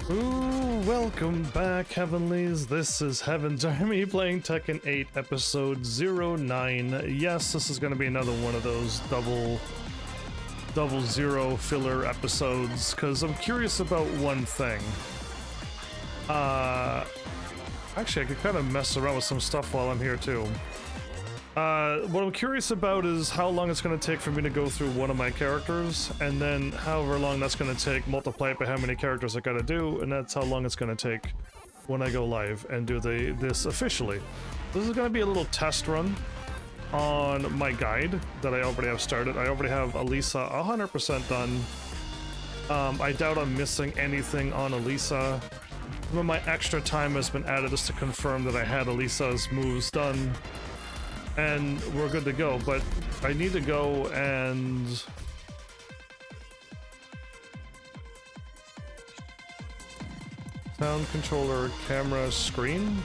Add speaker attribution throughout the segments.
Speaker 1: Ooh, welcome back, Heavenlies. This is Heaven's Army playing Tekken 8 episode 09. Yes, this is going to be another one of those double zero filler episodes, because I'm curious about one thing. Actually, I could kind of mess around with some stuff while I'm here too. What I'm curious about is how long it's going to take for me to go through one of my characters, and then however long that's going to take, multiply it by how many characters I gotta do, and that's how long it's going to take when I go live and do this officially. This is going to be a little test run on my guide that I already have started. I already have Elisa 100% done. I doubt I'm missing anything on Elisa. Some of my extra time has been added just to confirm that I had Elisa's moves done. And we're good to go, but I need to go and... Sound controller, camera, screen?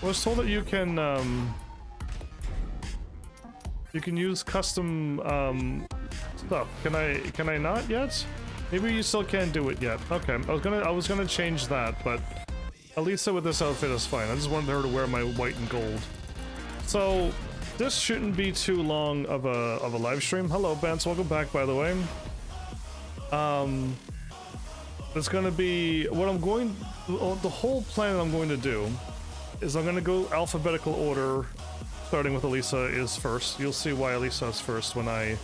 Speaker 1: I was told that you can use custom stuff. Can I not yet? Maybe you still can't do it yet. Okay, I was gonna change that, but Elisa with this outfit is fine. I just wanted her to wear my white and gold. So this shouldn't be too long of a live stream. Hello, Bance, welcome back, by the way. It's gonna be the whole plan I'm going to do is I'm gonna go alphabetical order, starting with Elisa is first. You'll see why Elisa is first when I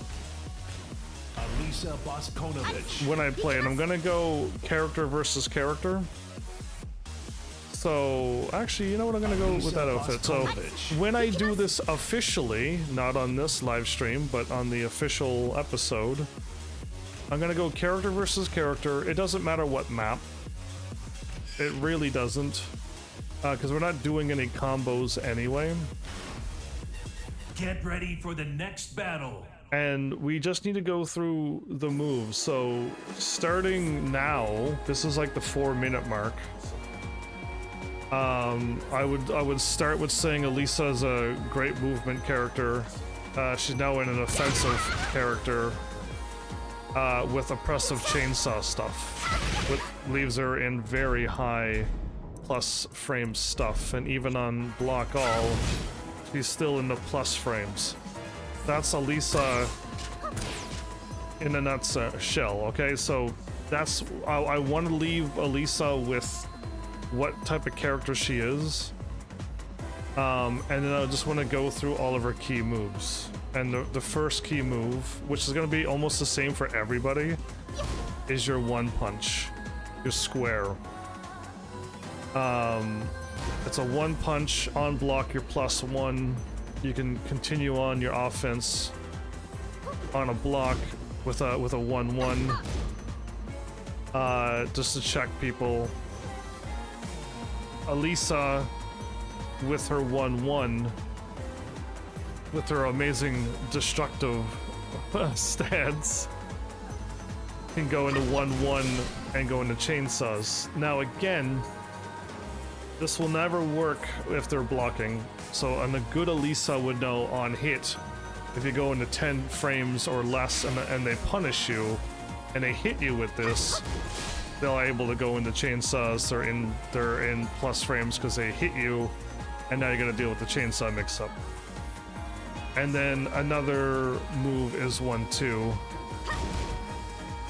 Speaker 1: play it. I'm gonna go character versus character. So actually, you know what, I'm gonna go with that outfit. So when I do this officially, not on this live stream, but on the official episode, I'm gonna go character versus character. It doesn't matter what map. It really doesn't. Because we're not doing any combos anyway.
Speaker 2: Get ready for the next battle.
Speaker 1: And we just need to go through the moves. So starting now, this is like the 4-minute mark. I would start with saying Elisa is a great movement character. She's now in an offensive character with oppressive chainsaw stuff, which leaves her in very high plus frame stuff, and even on block all, she's still in the plus frames. That's Elisa in a nutshell, okay? So that's, I want to leave Elisa with what type of character she is, and then I just want to go through all of her key moves. And the first key move, which is going to be almost the same for everybody, is your one punch, your square. It's a one punch on block, your +1. You can continue on your offense on a block with a 1-1. Just to check people. Elisa with her 1-1, with her amazing destructive stance, can go into 1-1 and go into chainsaws. Now again, this will never work if they're blocking, so a good Elisa would know on hit, if you go into 10 frames or less and they punish you, and they hit you with this, they're able to go into chainsaws. They're in plus frames because they hit you, and now you're gonna deal with the chainsaw mix-up. And then another move is 1-2.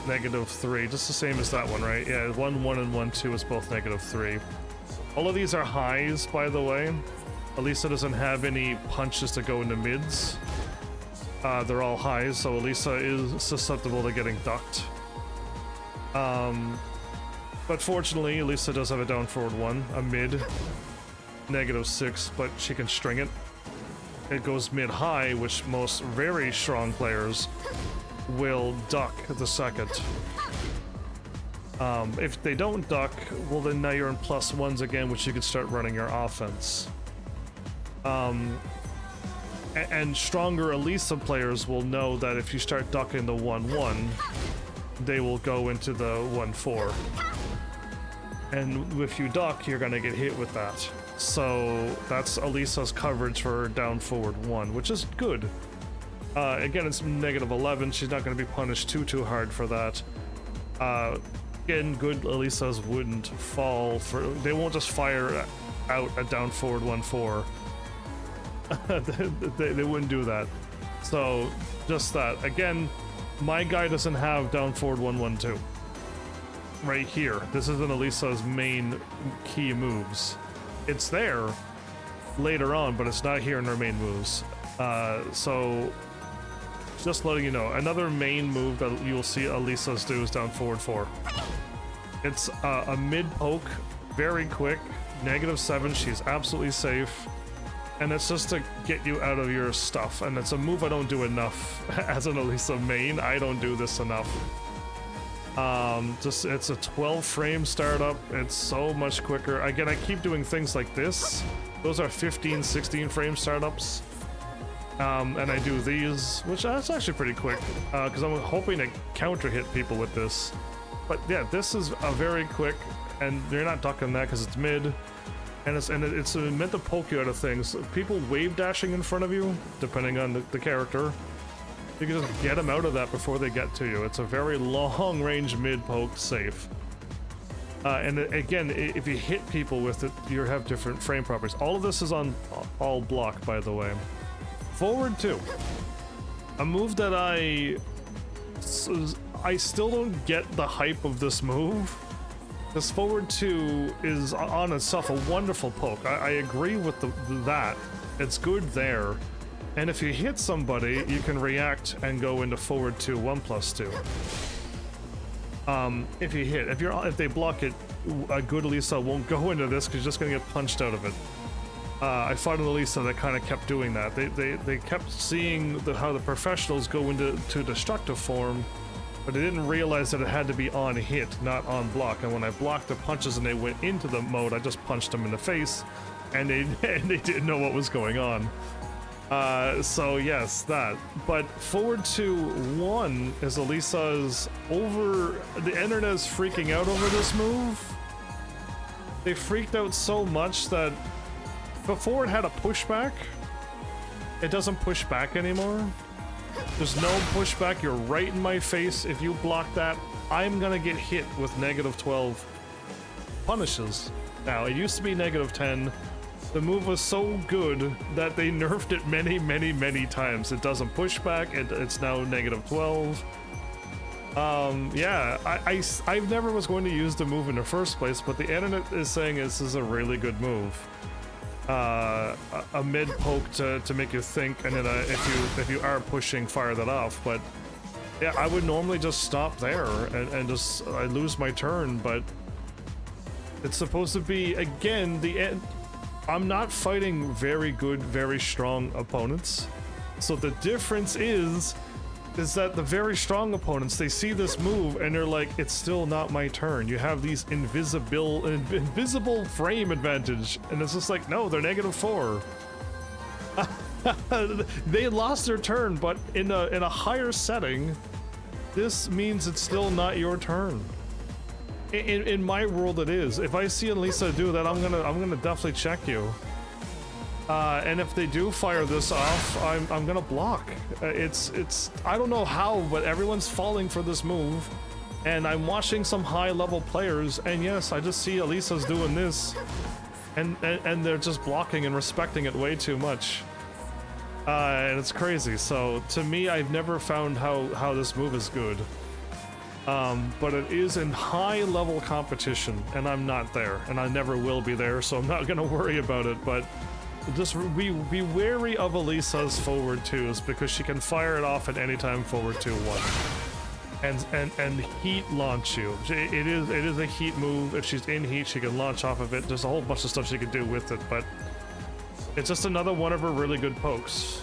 Speaker 1: -3, just the same as that one, right? Yeah, 1-1 and 1-2 is both -3. All of these are highs, by the way. Elisa doesn't have any punches to go into mids. They're all highs, so Elisa is susceptible to getting ducked. But fortunately, Elisa does have a down forward 1, a mid, -6, but she can string it. It goes mid-high, which most very strong players will duck the second. If they don't duck, well then now you're in +1s again, which you could start running your offense. And stronger Elisa players will know that if you start ducking the 1-1, they will go into the 1-4. And if you duck, you're gonna get hit with that. So that's Elisa's coverage for down forward 1, which is good. Again, it's -11. She's not going to be punished too hard for that. Again, good Elisas wouldn't fall for. They won't just fire out a down forward 1-4. they wouldn't do that. So just that. Again, my guy doesn't have down forward 1-1-2. Right here. This isn't Elisa's main key moves. It's there later on, but it's not here in her main moves. So just letting you know, another main move that you'll see Elisa's do is down forward 4. It's a mid poke, very quick, -7. She's absolutely safe, and it's just to get you out of your stuff. And it's a move I don't do enough as an Elisa main. I don't do this enough. It's a 12 frame startup. It's so much quicker. Again, I keep doing things like this. Those are 15, 16 frame startups. And I do these, which that's actually pretty quick, because I'm hoping to counter hit people with this. But yeah, this is a very quick, and you're not ducking that because it's mid, and it's meant to poke you out of things. People wave dashing in front of you, depending on the character, you can just get them out of that before they get to you. It's a very long range mid poke safe. And again, if you hit people with it, you have different frame properties. All of this is on all block, by the way. Forward 2, a move that I still don't get the hype of this move. This forward 2 is on itself a wonderful poke. I agree with that. It's good there. And if you hit somebody, you can react and go into forward 2, 1+2. If you hit, if they block it, a good Elisa won't go into this because you're just gonna get punched out of it. I fought an Elisa that kind of kept doing that. They kept seeing how the professionals go into destructive form, but they didn't realize that it had to be on hit, not on block. And when I blocked the punches and they went into the mode, I just punched them in the face, and they didn't know what was going on. So yes, that. But forward 2, 1 is Elisa's over. The internet is freaking out over this move. They freaked out so much that before it had a pushback, it doesn't push back anymore. There's no pushback. You're right in my face. If you block that, I'm gonna get hit with -12 punishes. Now, it used to be -10. The move was so good that they nerfed it many times. It doesn't push back. It's now -12. Yeah, I never was going to use the move in the first place, but the internet is saying this is a really good move. A mid poke to make you think, and then if you are pushing, fire that off. But yeah, I would normally just stop there and just I lose my turn. But it's supposed to be, again, the end. I'm not fighting very good, very strong opponents, so the difference is that the very strong opponents, they see this move and they're like, it's still not my turn. You have these invisible frame advantage, and it's just like, no, they're -4. They lost their turn, but in a higher setting, this means it's still not your turn. In my world, it is. If I see Elisa do that, I'm gonna definitely check you. And if they do fire this off, I'm gonna block. It's I don't know how, but everyone's falling for this move, and I'm watching some high-level players, and yes, I just see Elisa's doing this, and they're just blocking and respecting it way too much, and it's crazy. So to me, I've never found how this move is good. But it is in high-level competition, and I'm not there, and I never will be there, so I'm not gonna worry about it. But just be wary of Elisa's forward 2s, because she can fire it off at any time forward 2-1, and heat launch you. It is a heat move. If she's in heat, she can launch off of it. There's a whole bunch of stuff she can do with it, but it's just another one of her really good pokes.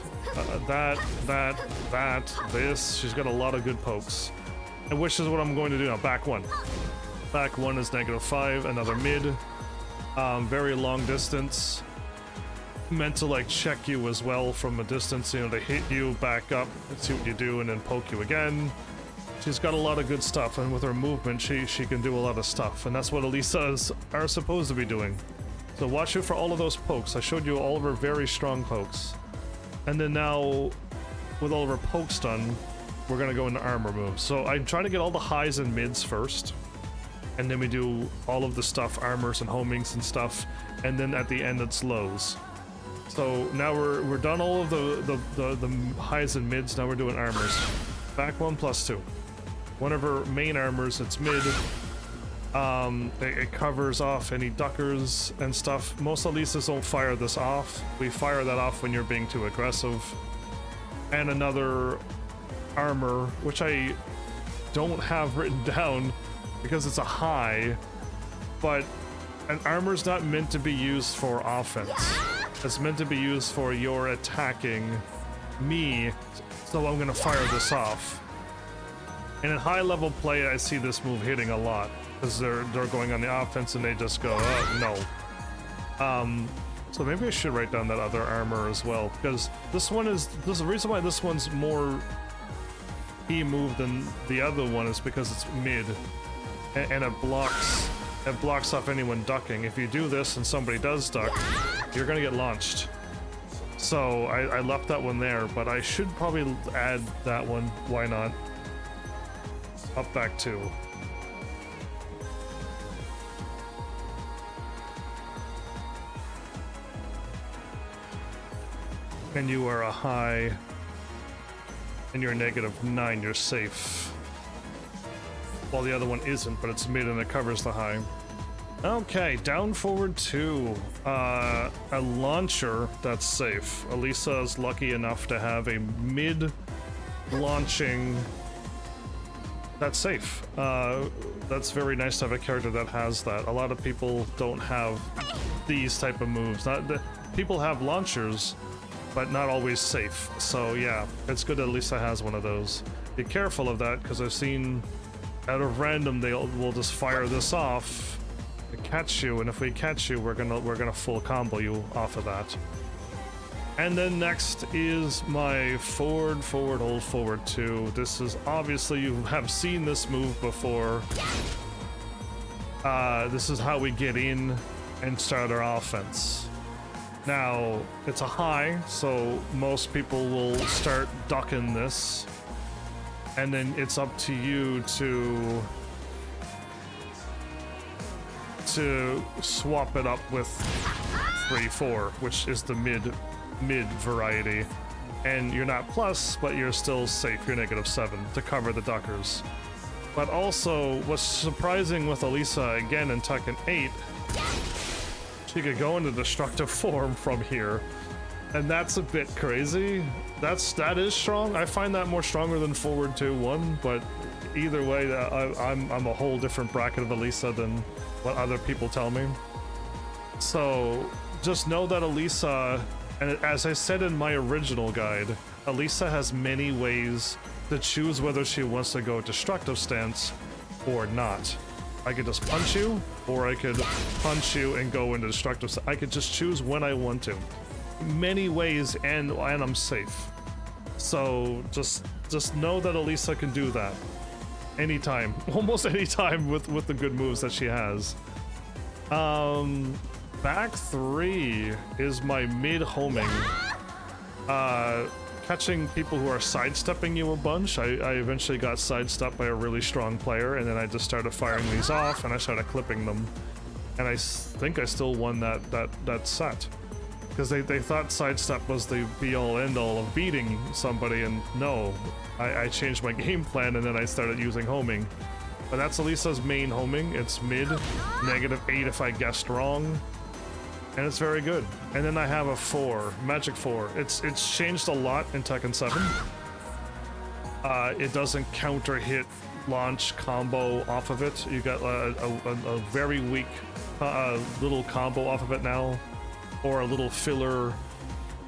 Speaker 1: This. She's got a lot of good pokes. And which is what I'm going to do now. Back 1. Back 1 is -5, another mid. Very long distance. Meant to like check you as well from a distance, you know, to hit you, back up, and see what you do, and then poke you again. She's got a lot of good stuff, and with her movement, she can do a lot of stuff, and that's what Alisas are supposed to be doing. So watch out for all of those pokes. I showed you all of her very strong pokes. And then now, with all of her pokes done, we're gonna go into armor moves. So I'm trying to get all the highs and mids first, and then we do all of the stuff, armors and homings and stuff, and then at the end it's lows. So now we're done all of the highs and mids, now we're doing armors. Back 1+2. One of her main armors, it's mid. It covers off any duckers and stuff. Most Alisas don't fire this off. We fire that off when you're being too aggressive. And another armor, which I don't have written down because it's a high, but an armor's not meant to be used for offense. It's meant to be used for your attacking me, so I'm gonna fire this off. And in high level play, I see this move hitting a lot because they're going on the offense and they just go, no. So maybe I should write down that other armor as well, because this the reason why this one's more key move than the other one is because it's mid, and it blocks off anyone ducking. If you do this and somebody does duck, you're gonna get launched. So I left that one there, but I should probably add that one. Why not? Up back 2. And you are a high, and you're -9, you're safe. While the other one isn't, but it's mid and it covers the high. Okay, down forward 2. A launcher that's safe. Alisa is lucky enough to have a mid launching that's safe. That's very nice to have a character that has that. A lot of people don't have these type of moves. People have launchers, but not always safe. So yeah, it's good that Alisa has one of those. Be careful of that, because I've seen out of random we'll just fire this off to catch you, and if we catch you, we're gonna full combo you off of that. And then next is my forward, hold forward 2. This is obviously, you have seen this move before. This is how we get in and start our offense. Now, it's a high, so most people will start ducking this. And then it's up to you to swap it up with 3-4, which is the mid variety. And you're not plus, but you're still safe. You're -7 to cover the duckers. But also, what's surprising with Alisa, again in Tekken 8, she could go into destructive form from here. And that's a bit crazy. That is strong. I find that more stronger than forward 2-1, but either way, I'm a whole different bracket of Alisa than what other people tell me. So just know that Alisa, and as I said in my original guide, Alisa has many ways to choose whether she wants to go destructive stance or not. I could just punch you, or I could punch you and go into destructive stance. I could just choose when I want to. Many ways, and I'm safe. So just know that Alisa can do that anytime, almost any time with the good moves that she has. Back 3 is my mid homing. Catching people who are sidestepping you a bunch. I eventually got sidestepped by a really strong player, and then I just started firing these off, and I started clipping them. And I think I still won that set. Because they thought sidestep was the be-all end-all of beating somebody, and no. I changed my game plan, and then I started using homing. But that's Alisa's main homing. It's mid, -8 if I guessed wrong. And it's very good. And then I have a 4, magic 4. It's changed a lot in Tekken 7. It doesn't counter hit launch combo off of it. You got a very weak little combo off of it now, or a little filler.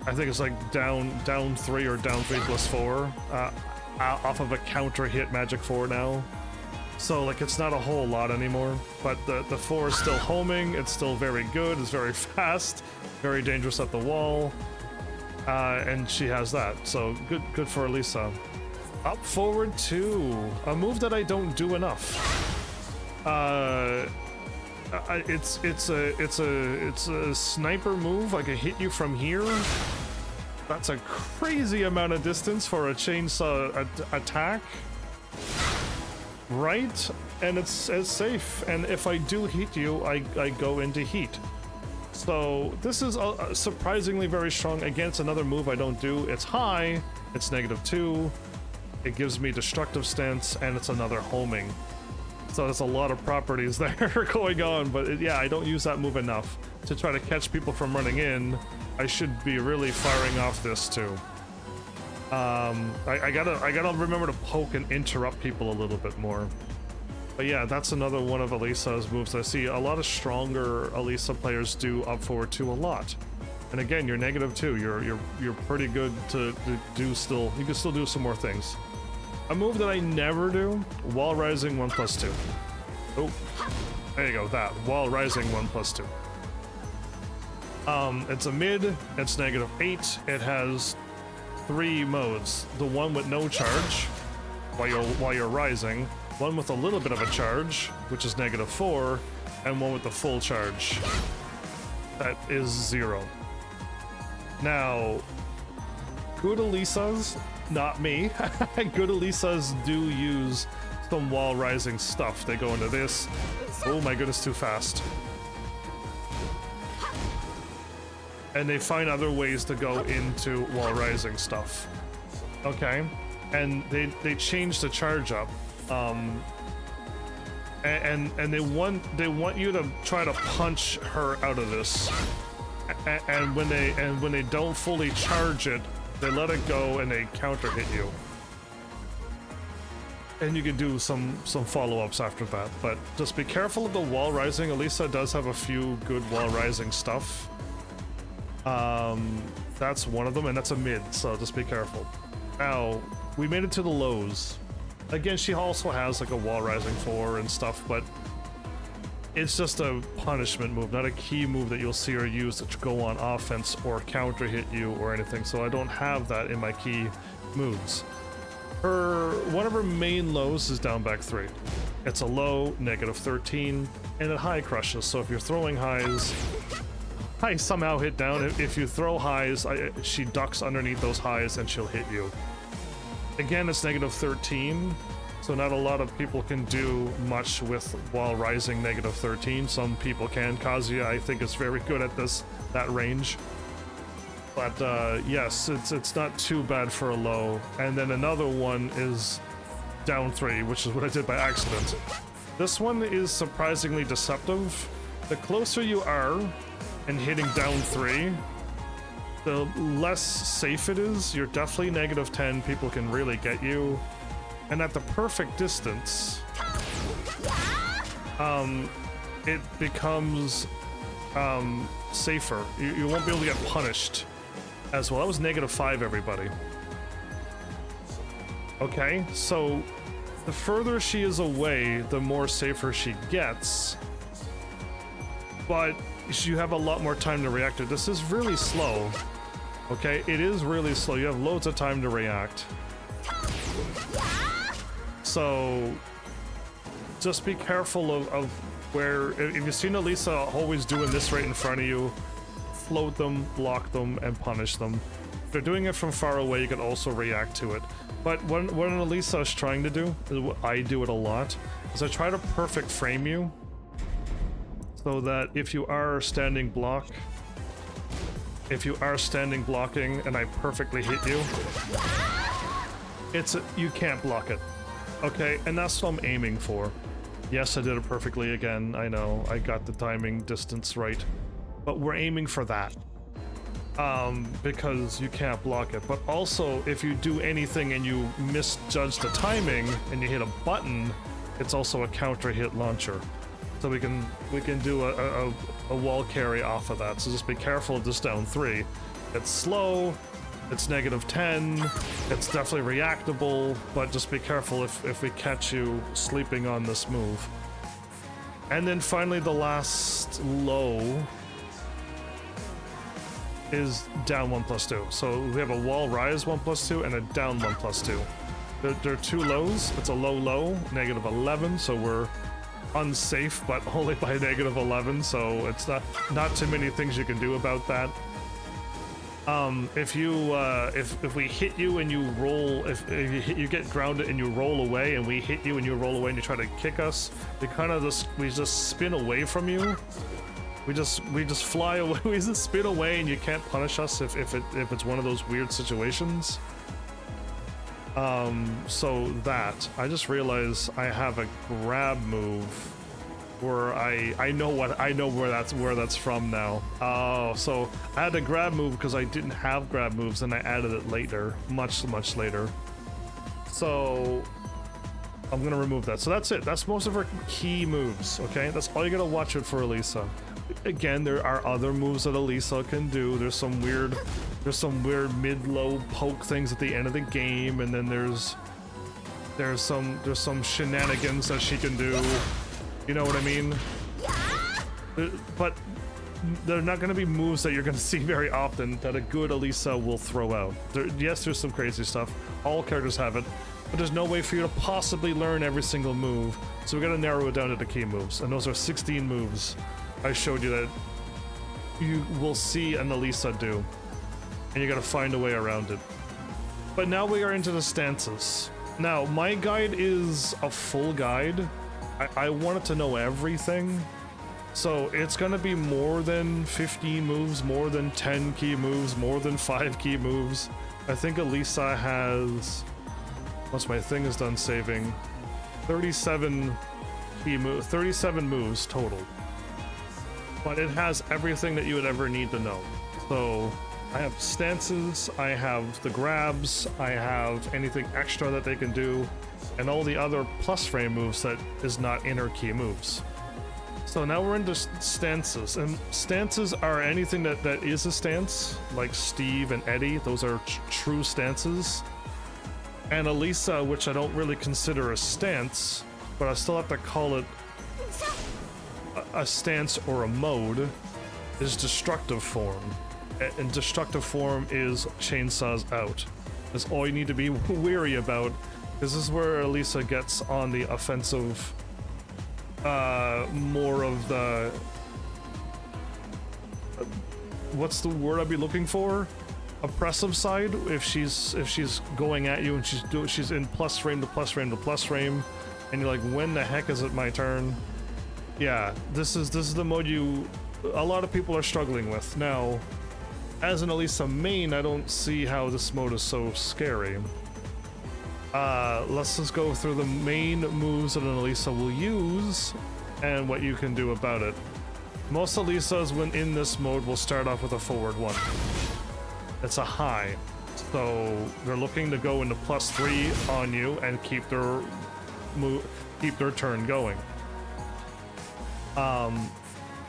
Speaker 1: I think it's like down 3 or down 3+4 off of a counter hit magic 4 now. So like it's not a whole lot anymore, but the 4 is still homing. It's still very good. It's very fast, very dangerous at the wall, and she has that. So good for Alisa. Up forward 2, a move that I don't do enough. It's a sniper move. I can hit you from here. That's a crazy amount of distance for a chainsaw attack. Right? And it's safe. And if I do hit you, I go into heat. So this is surprisingly very strong. Again, it's another move I don't do. It's high. It's -2. It gives me destructive stance, and it's another homing. So there's a lot of properties there going on, but yeah, I don't use that move enough. To try to catch people from running in, I should be really firing off this too. I gotta remember to poke and interrupt people a little bit more. But yeah, that's another one of Elisa's moves I see a lot of stronger Elisa players do up forward 2 a lot. And again, you're -2. You're pretty good to do still. You can still do some more things. A move that I never do, wall rising 1+2. Oh, there you go, that. Wall rising 1+2. It's a mid, it's -8. It has 3 modes. The one with no charge, while you're rising. One with a little bit of a charge, which is -4, and one with the full charge. That is 0. Now, good Elisas, not me, good Elisas do use some wall rising stuff. They go into this. Oh my goodness, too fast. And they find other ways to go into wall rising stuff. Okay, and they change the charge up. And they want you to try to punch her out of this. And when they don't fully charge it, they let it go and they counter hit you. And you can do some follow-ups after that. But just be careful of the wall rising. Elisa does have a few good wall rising stuff. That's one of them, and that's a mid, so just be careful. Now, we made it to the lows. Again, she also has like a wall rising 4 and stuff, but it's just a punishment move, not a key move that you'll see her use to go on offense or counter hit you or anything, so I don't have that in my key moves. One of her main lows is down back 3. It's a low, -13, and it high crushes, so if you're throwing highs, I somehow hit down. If you throw highs, she ducks underneath those highs and she'll hit you. Again, it's -13, so not a lot of people can do much with while rising -13. Some people can. Kazuya, I think, is very good at that range. But yes, it's not too bad for a low. And then another one is down 3, which is what I did by accident. This one is surprisingly deceptive. The closer you are and hitting down 3, the less safe it is. You're definitely -10. People can really get you. And at the perfect distance, it becomes safer. You won't be able to get punished as well. That was -5, everybody. Okay, so the further she is away, the more safer she gets. But you have a lot more time to react to it. This is really slow. Okay, it is really slow. You have loads of time to react. So just be careful of where, if you've seen Elisa always doing this right in front of you, float them, block them, and punish them. If they're doing it from far away, you can also react to it. But what Elisa is trying to do, I do it a lot, is I try to perfect frame you so that if you are standing blocking and I perfectly hit you, you can't block it. Okay, and that's what I'm aiming for. Yes, I did it perfectly again. I know, I got the timing distance right. But we're aiming for that. Because you can't block it. But also, if you do anything and you misjudge the timing and you hit a button, it's also a counter hit launcher. So we can do a wall carry off of that. So just be careful of this down 3. It's slow, it's -10, it's definitely reactable, but just be careful if we catch you sleeping on this move. And then finally the last low is down 1+2. So we have a wall rise 1+2 and a down 1+2. There are two lows. It's a low, negative 11, so we're unsafe, but only by negative 11, so it's not too many things you can do about that. If we hit you and you roll, if you get grounded and you roll away, and we hit you and you roll away and you try to kick us, we just spin away from you. We just fly away. We just spin away, and you can't punish us if it's one of those weird situations. So that I just realized I have a grab move where I know where that's from now. Oh, so I had a grab move because I didn't have grab moves, and I added it later, much later. So I'm gonna remove that. So that's it. That's most of her key moves. Okay, that's all you gotta watch it for, Elisa. Again, there are other moves that Elisa can do. There's some weird mid-low poke things at the end of the game, and then there's some shenanigans that she can do. You know what I mean? But they're not going to be moves that you're going to see very often that a good Elisa will throw out. Yes, there's some crazy stuff. All characters have it, but there's no way for you to possibly learn every single move. So we got to narrow it down to the key moves, and those are 16 moves I showed you that you will see an Elisa do, and you got to find a way around it. But now we are into the stances. Now, my guide is a full guide. I wanted to know everything, so it's gonna be more than 15 moves, more than 10 key moves, more than 5 key moves. I think Elisa has, once my thing is done saving, 37 moves total. But it has everything that you would ever need to know. So I have stances, I have the grabs, I have anything extra that they can do, and all the other plus frame moves that is not inner key moves. So now we're into stances, and stances are anything that is a stance, like Steve and Eddie. Those are true stances. And Elisa, which I don't really consider a stance, but I still have to call it a stance or a mode, is destructive form. And destructive form is chainsaws out. That's all you need to be weary about. This is where Elisa gets on the offensive, more of the, what's the word I'd be looking for? Oppressive side. If she's going at you and she's in plus frame to plus frame to plus frame, and you're like, when the heck is it my turn? Yeah, this is the mode a lot of people are struggling with. Now, as an Elisa main, I don't see how this mode is so scary. Let's just go through the main moves that an Elisa will use and what you can do about it. Most Elisas, when in this mode, will start off with a forward one. It's a high, so they're looking to go into +3 on you and keep their turn going.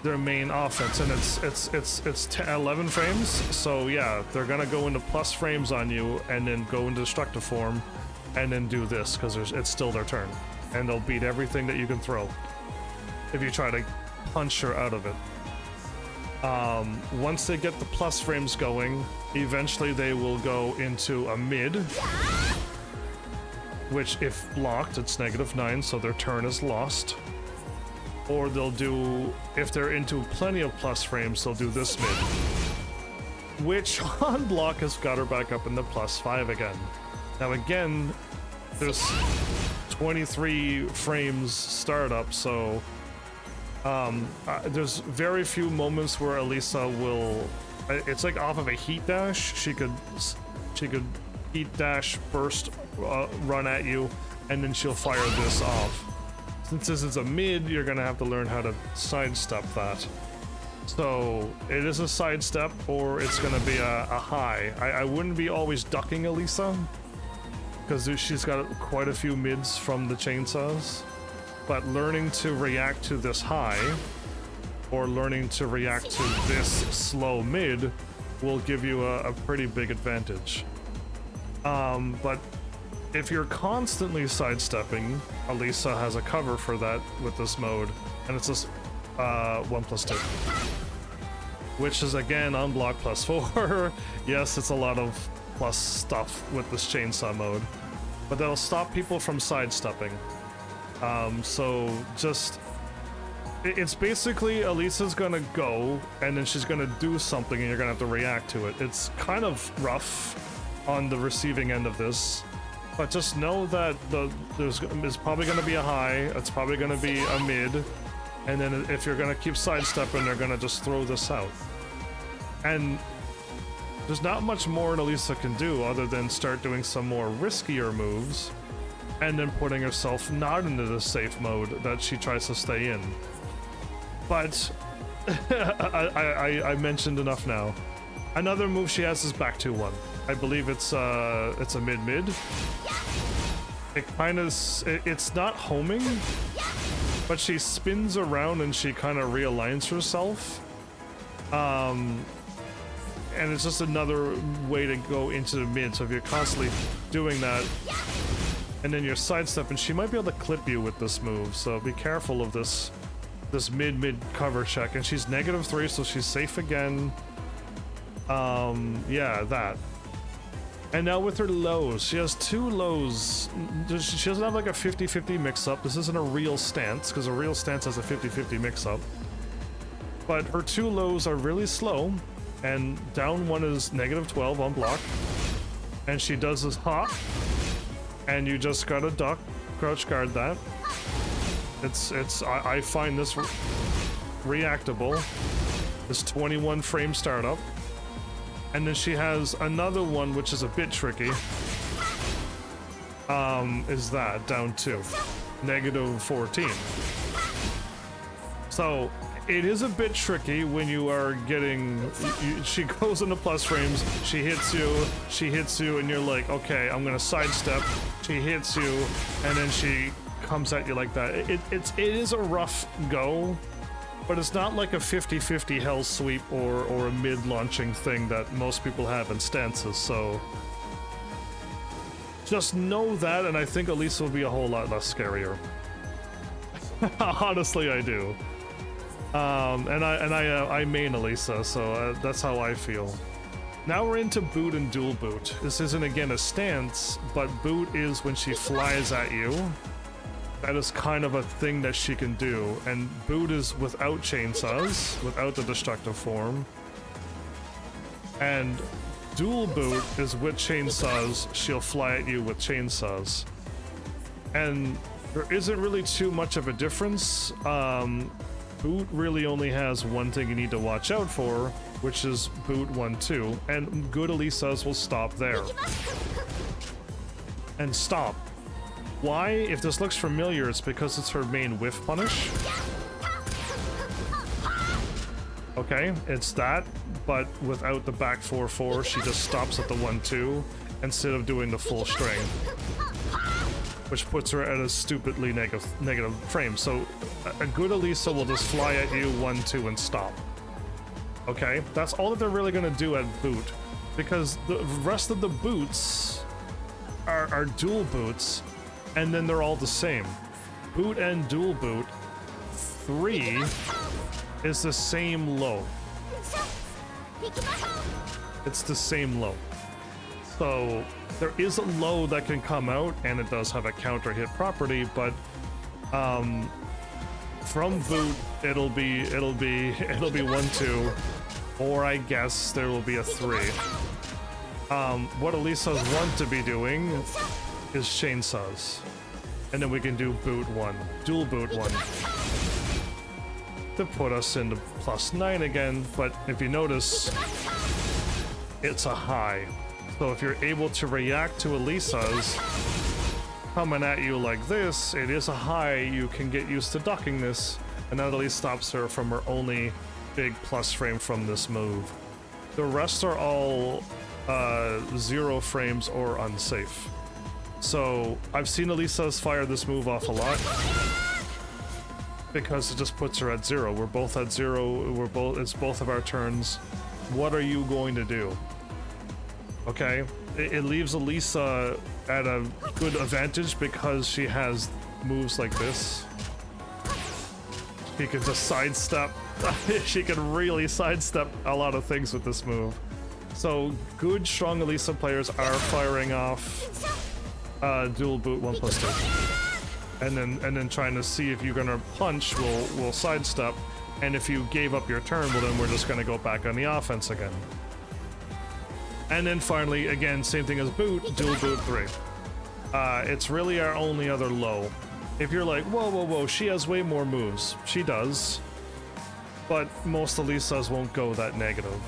Speaker 1: Their main offense, and it's 11 frames, so yeah, they're gonna go into plus frames on you and then go into destructive form and then do this because it's still their turn, and they'll beat everything that you can throw if you try to punch her out of it. Once they get the plus frames going, eventually they will go into a mid, which if blocked it's -9, so their turn is lost. Or they'll do, if they're into plenty of plus frames, they'll do this mid, which on block has got her back up in the +5 again. Now again, there's 23 frames startup, so there's very few moments where Elisa will, it's like off of a heat dash, she could heat dash, burst, run at you, and then she'll fire this off. Since this is a mid, you're gonna have to learn how to sidestep that. So it is a sidestep, or it's gonna be a high. I wouldn't be always ducking Elisa, because she's got quite a few mids from the chainsaws. But learning to react to this high, or learning to react to this slow mid, will give you a pretty big advantage. But if you're constantly sidestepping, Elisa has a cover for that with this mode, and it's just 1+2, which is again on block +4. Yes, it's a lot of plus stuff with this chainsaw mode. but that'll stop people from sidestepping. So just... It's basically Elisa's gonna go, and then she's gonna do something, and you're gonna have to react to it. It's kind of rough on the receiving end of this, but just know that there's probably gonna be a high, it's probably gonna be a mid, and then if you're gonna keep sidestepping, they're gonna just throw this out. And there's not much more Elisa can do other than start doing some more riskier moves, and then putting herself not into the safe mode that she tries to stay in. But I mentioned enough now. Another move she has is back 2-1. I believe it's a mid-mid. It kind of it's not homing, but she spins around and she kind of realigns herself. And it's just another way to go into the mid. So if you're constantly doing that, and then you're sidestepping, she might be able to clip you with this move. So be careful of this mid cover check. And she's -3, so she's safe again. Yeah, that. And now with her lows, she has 2 lows. She doesn't have like a 50-50 mix-up. This isn't a real stance, because a real stance has a 50-50 mix-up. But her 2 lows are really slow, and down 1 is -12 on block. And she does this hop, and you just gotta duck, crouch guard that. I find this reactable. This 21 frame startup. And then she has another one, which is a bit tricky. Is that down 2, -14. So it is a bit tricky when you are getting. She goes into plus frames. She hits you, and you're like, okay, I'm gonna sidestep. She hits you, and then she comes at you like that. It is a rough go. But it's not like a 50-50 hell sweep or a mid-launching thing that most people have in stances, so... Just know that, and I think Elisa will be a whole lot less scarier. Honestly, I do. And I main Elisa, so that's how I feel. Now we're into boot and dual boot. This isn't, again, a stance, but boot is when she flies at you. That is kind of a thing that she can do, and boot is without chainsaws, without the destructive form. And dual boot is with chainsaws, she'll fly at you with chainsaws. And there isn't really too much of a difference. Boot really only has one thing you need to watch out for, which is boot 1-2, and good Elisas will stop there. And stop. Why? If this looks familiar, it's because it's her main whiff punish. Okay, it's that, but without the back 4-4, she just stops at the 1-2 instead of doing the full string, which puts her at a stupidly negative frame. So a good Elisa will just fly at you 1-2 and stop. Okay, that's all that they're really gonna do at boot, because the rest of the boots are dual boots. And then they're all the same. Boot and dual boot, 3 is the same low. It's the same low. So there is a low that can come out, and it does have a counter hit property, but from boot it'll be 1-2, or I guess there will be a 3. What Elisas want to be doing is chainsaws, and then we can do boot 1, dual boot 1, to put us into +9 again. But if you notice, it's a high, so if you're able to react to Elisas coming at you like this, it is a high. You can get used to ducking this, and that at least stops her from her only big plus frame from this move. The rest are all 0 frames or unsafe. So I've seen Elisas fire this move off a lot because it just puts her at 0. We're both at 0. It's both of our turns. What are you going to do? Okay, it leaves Elisa at a good advantage because she has moves like this. She can just sidestep. She can really sidestep a lot of things with this move. So good, strong Elisa players are firing off dual boot 1+2. And then trying to see if you're gonna punch will sidestep, and if you gave up your turn, well then we're just gonna go back on the offense again. And then finally, again, same thing as boot, dual boot 3. It's really our only other low. If you're like, whoa, she has way more moves. She does. But most Alisas won't go that negative.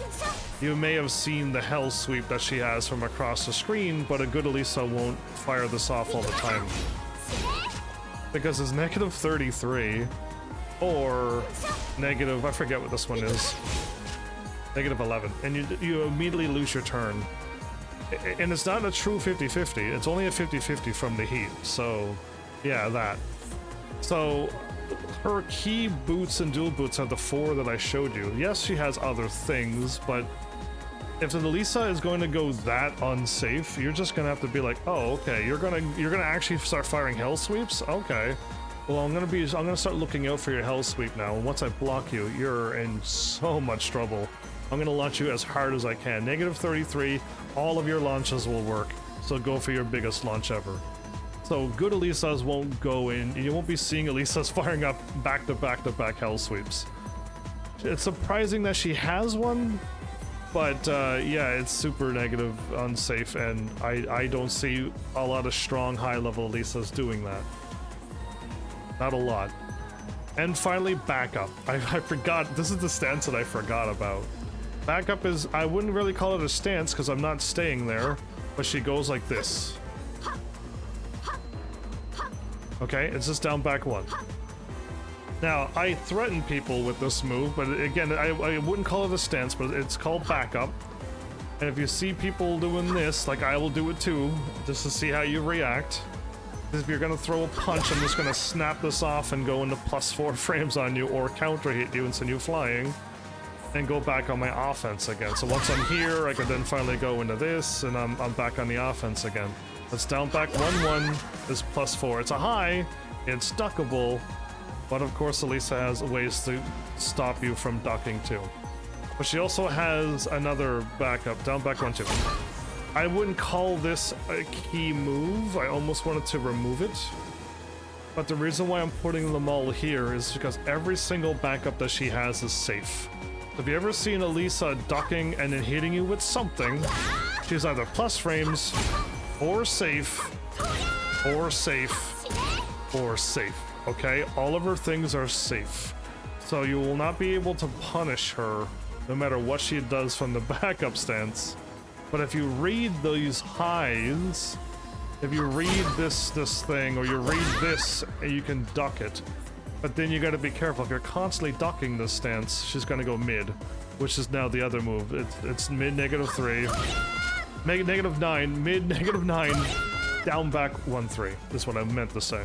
Speaker 1: You may have seen the hell sweep that she has from across the screen, but a good Alisa won't fire this off all the time. Because it's negative 33, or negative, I forget what this one is, negative 11, and you immediately lose your turn. And it's not a true 50-50, it's only a 50-50 from the heat, so yeah, that. So her key boots and dual boots are the 4 that I showed you. Yes, she has other things, but if the Alisa is going to go that unsafe, you're just gonna have to be like, oh, okay, you're gonna actually start firing hell sweeps? Okay. Well, I'm gonna start looking out for your hell sweep now, and once I block you, you're in so much trouble. I'm gonna launch you as hard as I can. Negative 33, all of your launches will work, so go for your biggest launch ever. So good Alisas won't go in, you won't be seeing Alisas firing up back-to-back hell sweeps. It's surprising that she has one, but yeah, it's super negative, unsafe, and I don't see a lot of strong high-level Alisas doing that. Not a lot. And finally, backup. I forgot, this is the stance that I forgot about. Backup is, I wouldn't really call it a stance because I'm not staying there, but she goes like this. Okay, it's just down back 1. Now, I threaten people with this move, but again, I wouldn't call it a stance, but it's called backup. And if you see people doing this, like I will do it too, just to see how you react. If you're gonna throw a punch, I'm just gonna snap this off and go into +4 frames on you, or counter hit you and send you flying, and go back on my offense again. So once I'm here, I can then finally go into this, and I'm back on the offense again. That's down back 1-1 is +4. It's a high, it's duckable, but of course Alisa has ways to stop you from ducking too. But she also has another backup, down back 1-2. I wouldn't call this a key move, I almost wanted to remove it. But the reason why I'm putting them all here is because every single backup that she has is safe. If you ever seen Alisa ducking and then hitting you with something, she's either plus frames, or safe, or safe, or safe. Okay, all of her things are safe. So you will not be able to punish her no matter what she does from the backup stance. But if you read these highs, if you read this thing, or you read this, you can duck it. But then you gotta be careful. If you're constantly ducking this stance, she's gonna go mid, which is now the other move. It's mid -3, -9, mid -9, down back 1-3 is what I meant to say.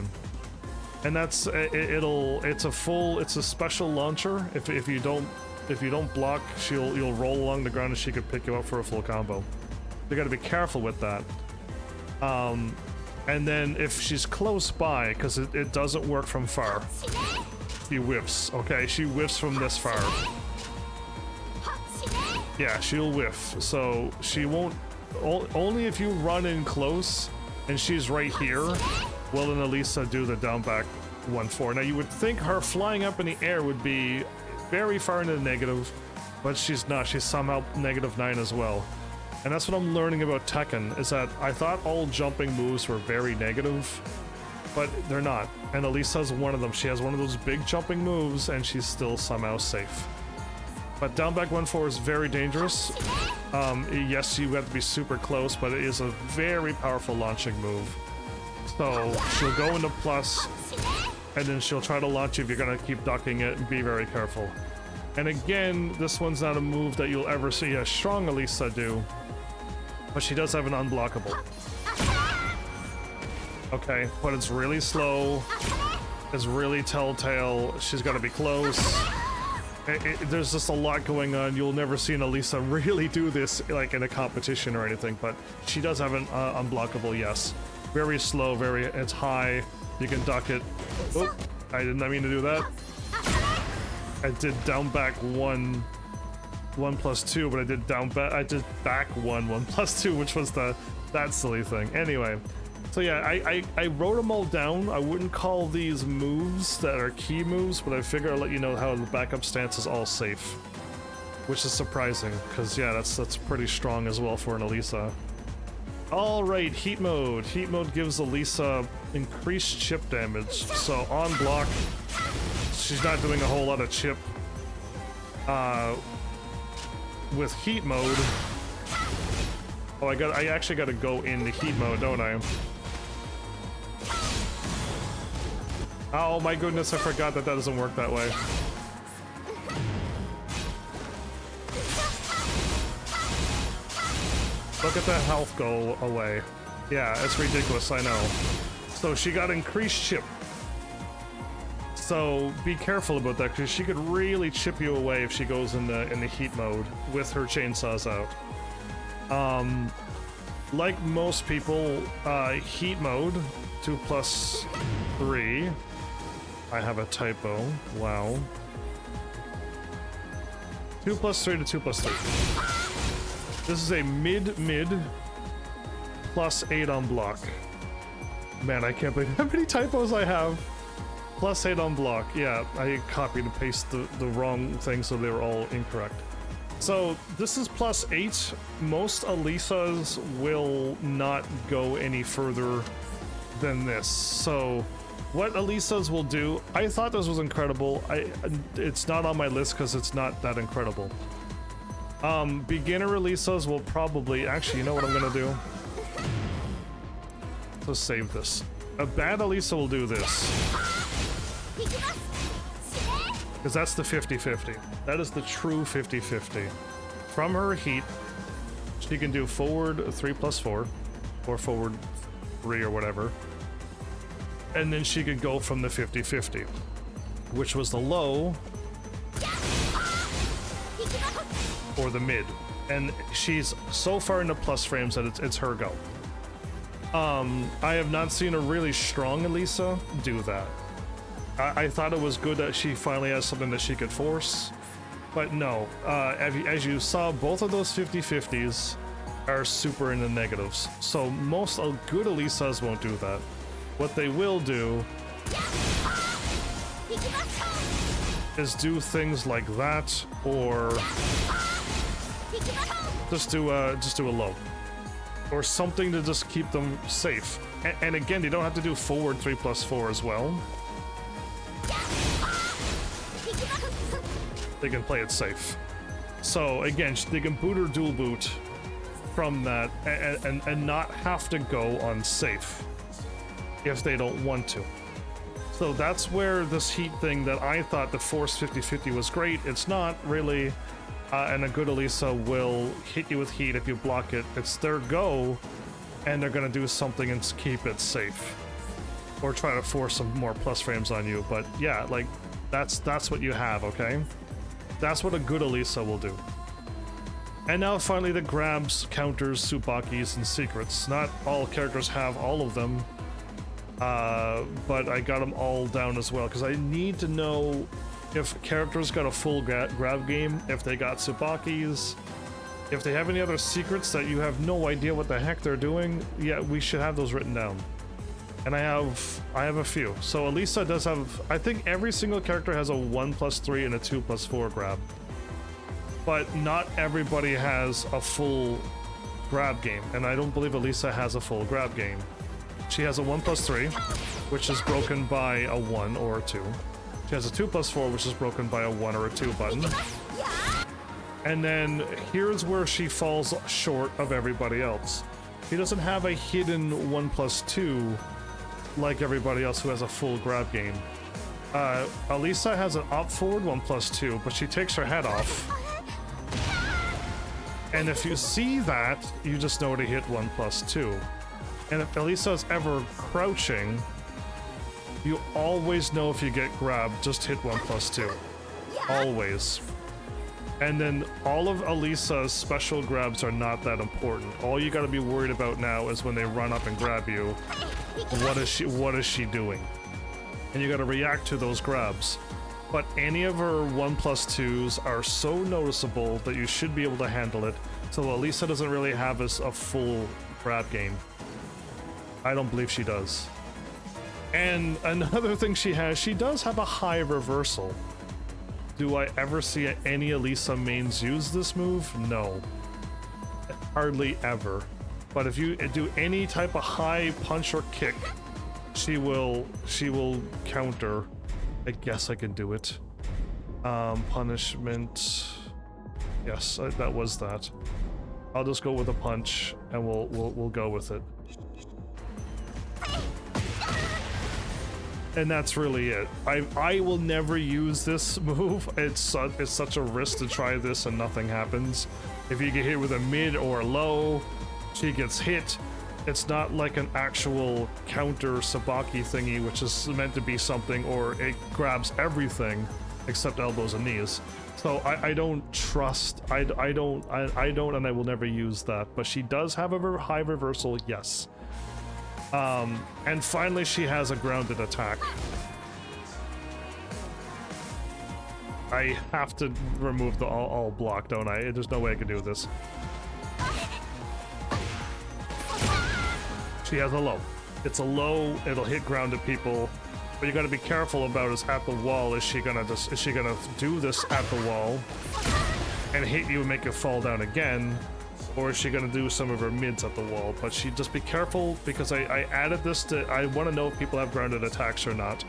Speaker 1: And that's it's a special launcher. If you don't block, you'll roll along the ground and she could pick you up for a full combo. You got to be careful with that. And then if she's close by, because it doesn't work from far, she whiffs. Okay, she whiffs from this far. Yeah, she'll whiff. So she won't. Only if you run in close and she's right here will an Alisa do the down back 1-4. Now you would think her flying up in the air would be very far into the negative, but she's not. She's somehow -9 as well. And that's what I'm learning about Tekken, is that I thought all jumping moves were very negative, but they're not. And Alisa's one of them. She has one of those big jumping moves, and she's still somehow safe. But down back 1-4 is very dangerous. Yes, you have to be super close, but it is a very powerful launching move. So she'll go into plus, and then she'll try to launch you if you're gonna keep ducking it, and be very careful. And again, this one's not a move that you'll ever see a strong Alisa do, but she does have an unblockable. Okay, but it's really slow, it's really telltale, she's gotta be close. There's just a lot going on. You'll never see an Alisa really do this like in a competition or anything, but she does have an unblockable, yes. Very slow, it's high, you can duck it. Oh, I did not mean to do that. I did down back 1+2, but I did back 1+2, which was that silly thing. Anyway, So yeah, I wrote them all down. I wouldn't call these moves that are key moves, but I figure I'll let you know how the backup stance is all safe. Which is surprising, because yeah, that's pretty strong as well for an Elisa. Alright, heat mode. Heat mode gives Elisa increased chip damage. So on block, she's not doing a whole lot of chip. With heat mode... Oh, I actually gotta go into heat mode, don't I? Oh my goodness, I forgot that doesn't work that way. Look at that health go away. Yeah, it's ridiculous, I know. So she got increased chip. So be careful about that, because she could really chip you away if she goes in the heat mode with her chainsaws out. Like most people, heat mode, 2+3. I have a typo. Wow. 2+3 to 2+3. This is a mid +8 on block. Man, I can't believe how many typos I have. +8 on block. Yeah, I copied and pasted the wrong thing, so they were all incorrect. So this is +8. Most Elisas will not go any further than this. So what Elisas will do, I thought this was incredible. It's not on my list because it's not that incredible. Beginner Elisas will probably, actually, you know what I'm gonna do? Let's save this. A bad Elisa will do this. Because that's the 50-50. That is the true 50-50. From her heat, she can do forward 3+4, or forward 3 or whatever. And then she could go from the 50-50, which was the low or the mid. And she's so far into plus frames that it's her go. I have not seen a really strong Elisa do that. I thought it was good that she finally has something that she could force, but no. As you saw, both of those 50-50s are super in the negatives. So most good Elisas won't do that. What they will do is do things like that, or just do a low, or something to just keep them safe. And again, you don't have to do forward 3+4 as well. They can play it safe. So again, they can boot or dual boot from that and not have to go on safe if they don't want to. So that's where this heat thing that I thought the force 50-50 was great, it's not really. And a good Elisa will hit you with heat if you block it. It's their go, and they're gonna do something and keep it safe, or try to force some more plus frames on you. But yeah, like that's what you have, okay? That's what a good Elisa will do. And now finally the grabs, counters, Tsubakis, and secrets. Not all characters have all of them, but I got them all down as well, because I need to know if characters got a full grab game, if they got Tsubakis, if they have any other secrets that you have no idea what the heck they're doing. Yeah, we should have those written down. And I have a few. So Elisa does have, I think every single character has a 1+3 and a 2+4 grab. But not everybody has a full grab game, and I don't believe Elisa has a full grab game. She has a 1+3, which is broken by a 1 or a 2. She has a 2+4, which is broken by a 1 or a 2 button. And then here's where she falls short of everybody else. She doesn't have a hidden 1+2 like everybody else who has a full grab game. Elisa has an up forward 1+2, but she takes her head off. And if you see that, you just know to hit 1+2. And if Elisa is ever crouching, you always know if you get grabbed, just hit 1+2. Always. And then all of Elisa's special grabs are not that important. All you gotta be worried about now is when they run up and grab you, what is she doing? And you gotta react to those grabs. But any of her 1+2s are so noticeable that you should be able to handle it. So Elisa doesn't really have a full grab game. I don't believe she does. And another thing she does have a high reversal. Do I ever see any Elisa mains use this move? No. Hardly ever. But if you do any type of high punch or kick, she will counter. I guess I can do it. Punishment. Yes, that was that. I'll just go with a punch and we'll go with it. And that's really it. I will never use this move. It's such a risk to try this and nothing happens. If you get hit with a mid or a low, she gets hit. It's not like an actual counter Sabaki thingy, which is meant to be something, or it grabs everything except elbows and knees. So I don't trust. I don't, and I will never use that. But she does have a high reversal, yes. And finally, she has a grounded attack. I have to remove the all block, don't I? There's no way I can do this. She has a low. It's a low. It'll hit grounded people. What you got to be careful about is at the wall. Is she gonna do this at the wall and hit you and make you fall down again? Or is she gonna do some of her mids at the wall? But she just be careful, because I added this to, I want to know if people have grounded attacks or not,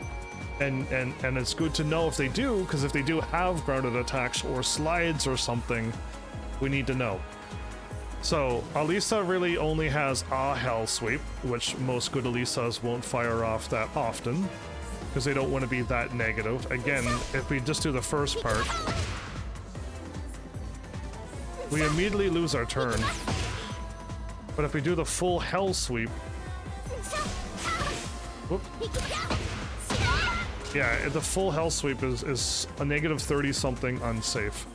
Speaker 1: and it's good to know if they do, because if they do have grounded attacks or slides or something, we need to know. So Elisa really only has a hell sweep, which most good Elisas won't fire off that often, because they don't want to be that negative. Again, if we just do the first part, we immediately lose our turn. But if we do the full hell sweep... Whoop. Yeah, the full hell sweep is a negative 30 something unsafe.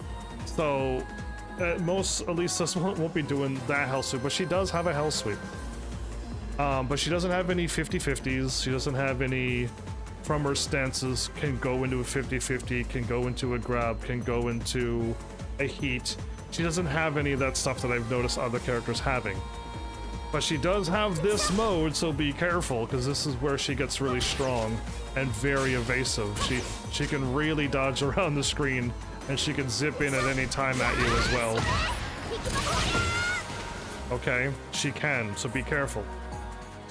Speaker 1: So most Elisas won't be doing that hell sweep, but she does have a hell sweep. But she doesn't have any 50-50s. She doesn't have any from her stances can go into a 50-50, can go into a grab, can go into a heat. She doesn't have any of that stuff that I've noticed other characters having. But she does have this mode, so be careful, because this is where she gets really strong and very evasive. She can really dodge around the screen, and she can zip in at any time at you as well. Okay, she can, so be careful.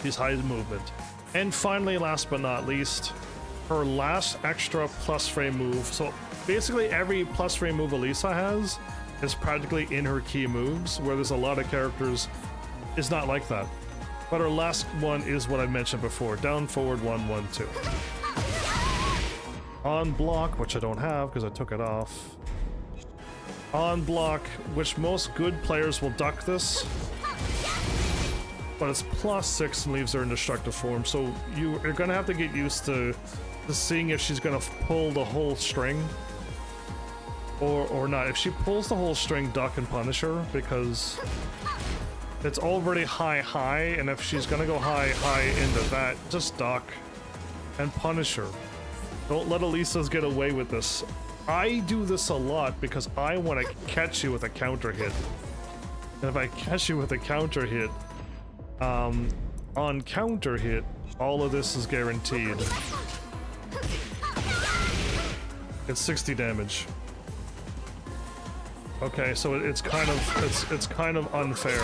Speaker 1: She's high movement. And finally, last but not least, her last extra plus frame move. So basically every plus frame move Elisa has is practically in her key moves, where there's a lot of characters is not like that. But her last one is what I mentioned before, down, forward, 1, 1, 2. On block, which I don't have because I took it off. On block, which most good players will duck this, but it's +6 and leaves her in destructive form, so you're gonna have to get used to seeing if she's gonna pull the whole string or not. If she pulls the whole string, duck and punish her, because it's already high, and if she's gonna go high into that, just duck and punish her. Don't let Elisas get away with this. I do this a lot because I want to catch you with a counter hit. And if I catch you with a counter hit, on counter hit, all of this is guaranteed. It's 60 damage. Okay, so it's kind of unfair.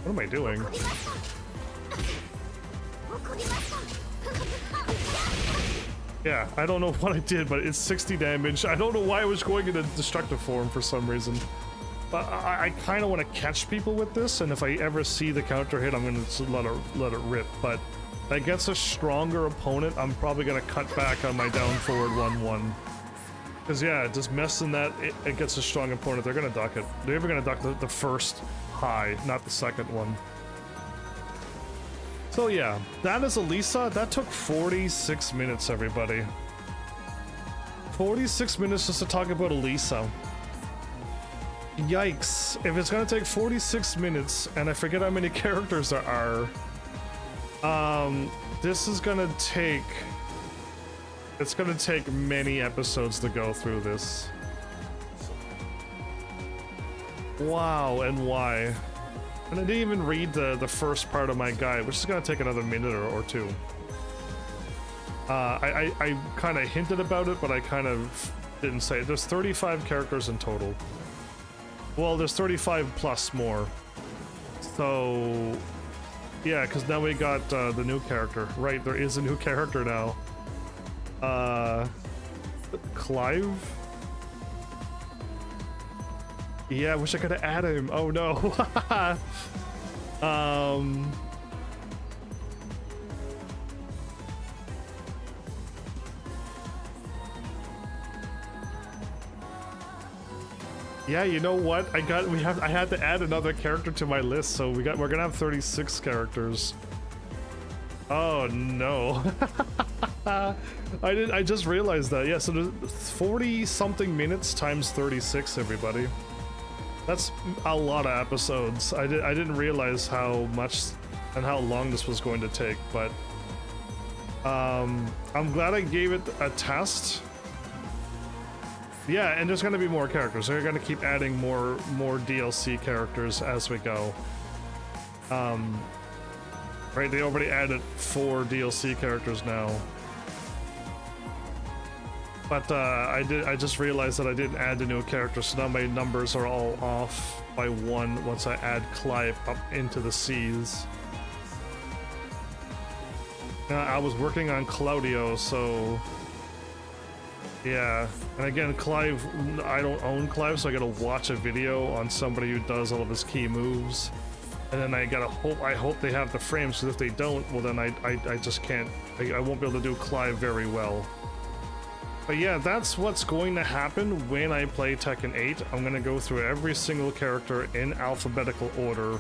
Speaker 1: What am I doing? Yeah, I don't know what I did, but it's 60 damage. I don't know why I was going into destructive form for some reason. But I kind of want to catch people with this, and if I ever see the counter hit, I'm going to let it rip. But against a stronger opponent, I'm probably going to cut back on my down forward 1-1. Because yeah, just messing that against a strong opponent, they're going to duck it. They're ever going to duck the first high, not the second one. So yeah, that is Elisa. That took 46 minutes, everybody. 46 minutes just to talk about Elisa. Yikes. If it's gonna take 46 minutes, and I forget how many characters there are, this is gonna take... It's gonna take many episodes to go through this. Wow, and why? And I didn't even read the first part of my guide, which is gonna take another minute or two. I kind of hinted about it, but I kind of didn't say it. There's 35 characters in total. Well, there's 35 plus more. So, yeah, because now we got the new character. Right, there is a new character now. Clive? Yeah, I wish I could have added him. Oh no. Yeah, you know what? I had to add another character to my list, so we're gonna have 36 characters. Oh no. I just realized that. Yeah, so there's 40 something minutes times 36, everybody. That's a lot of episodes. I didn't realize how much and how long this was going to take, but I'm glad I gave it a test. Yeah, and there's gonna be more characters. They're gonna keep adding more DLC characters as we go. Right, they already added 4 DLC characters now. But I just realized that I didn't add the new characters, so now my numbers are all off by 1 once I add Clive up into the seas. I was working on Claudio, so yeah. And again, Clive, I don't own Clive, so I gotta watch a video on somebody who does all of his key moves. And then I hope they have the frames, because if they don't, well then I just can't, I won't be able to do Clive very well. But yeah, that's what's going to happen when I play Tekken 8. I'm going to go through every single character in alphabetical order.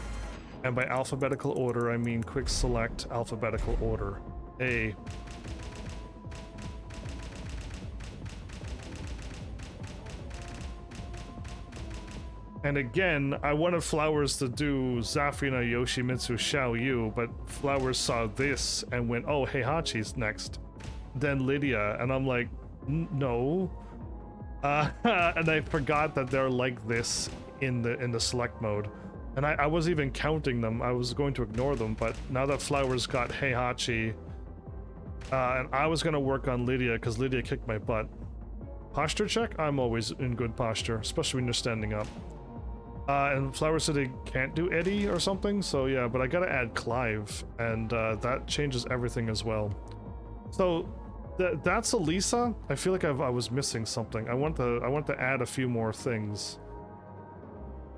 Speaker 1: And by alphabetical order, I mean quick select alphabetical order. A. And again, I wanted Flowers to do Zafina Yoshimitsu Xiaoyu, but Flowers saw this and went, oh, Heihachi's next. Then Lydia, and I'm like, no. And I forgot that they're like this in the select mode. And I was even counting them. I was going to ignore them, but now that Flowers got Heihachi, and I was gonna work on Lydia because Lydia kicked my butt. Posture check? I'm always in good posture, especially when you're standing up. And Flowers said they can't do Eddie or something, so yeah, but I gotta add Clive, and that changes everything as well. So that's Elisa. I feel like I was missing something. I want to add a few more things.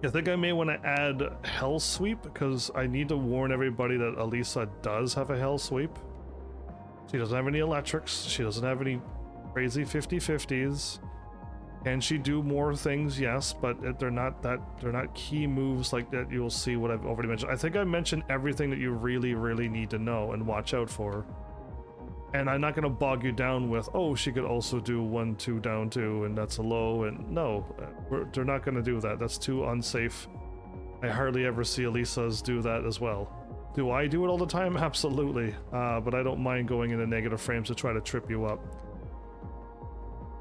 Speaker 1: I think I may want to add Hell Sweep, because I need to warn everybody that Elisa does have a Hell Sweep. She doesn't have any electrics. She doesn't have any crazy 50-50s. Can she do more things? Yes, but they're not key moves like that. You'll see what I've already mentioned. I think I mentioned everything that you really need to know and watch out for. And I'm not going to bog you down with, oh, she could also do 1-2 down 2 and that's a low, and no, they're not going to do that. That's too unsafe. I hardly ever see Elisas do that as well. Do I do it all the time? Absolutely. But I don't mind going into negative frames to try to trip you up.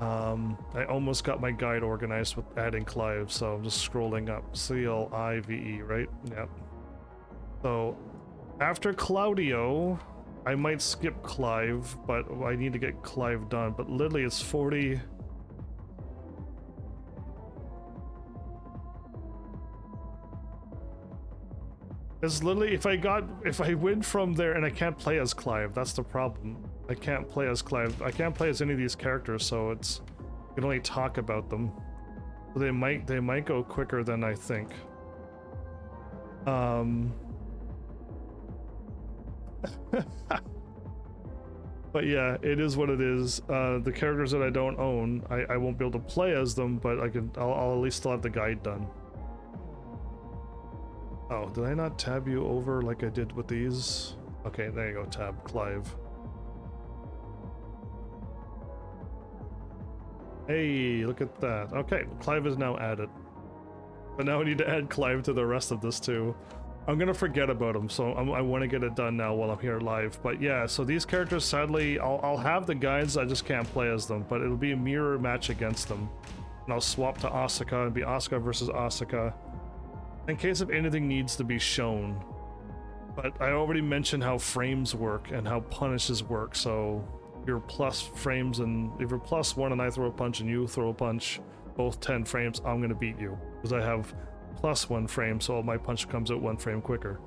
Speaker 1: I almost got my guide organized with adding Clive, so I'm just scrolling up. C-L-I-V-E, right? Yep. So, after Claudio, I might skip Clive, but I need to get Clive done. But literally, it's 40... It's literally, if I win from there, and I can't play as Clive, that's the problem. I can't play as Clive. I can't play as any of these characters, so it's, you can only talk about them. So they might go quicker than I think. But yeah, it is what it is. The characters that I don't own, I won't be able to play as them, but I'll at least still have the guide done. Oh, did I not tab you over like I did with these? Okay, there you go, tab, Clive. Hey, look at that. Okay, Clive is now added. But now I need to add Clive to the rest of this too. I'm gonna forget about him, so I want to get it done now while I'm here live. But yeah, so these characters, sadly, I'll have the guides, I just can't play as them, but it'll be a mirror match against them. And I'll swap to Asuka and be Asuka versus Asuka. in case if anything needs to be shown. But I already mentioned how frames work and how punishes work, so your plus frames, and if you're +1 and I throw a punch and you throw a punch, both 10 frames, I'm gonna beat you. Because I have +1 frame, so my punch comes out 1 frame quicker.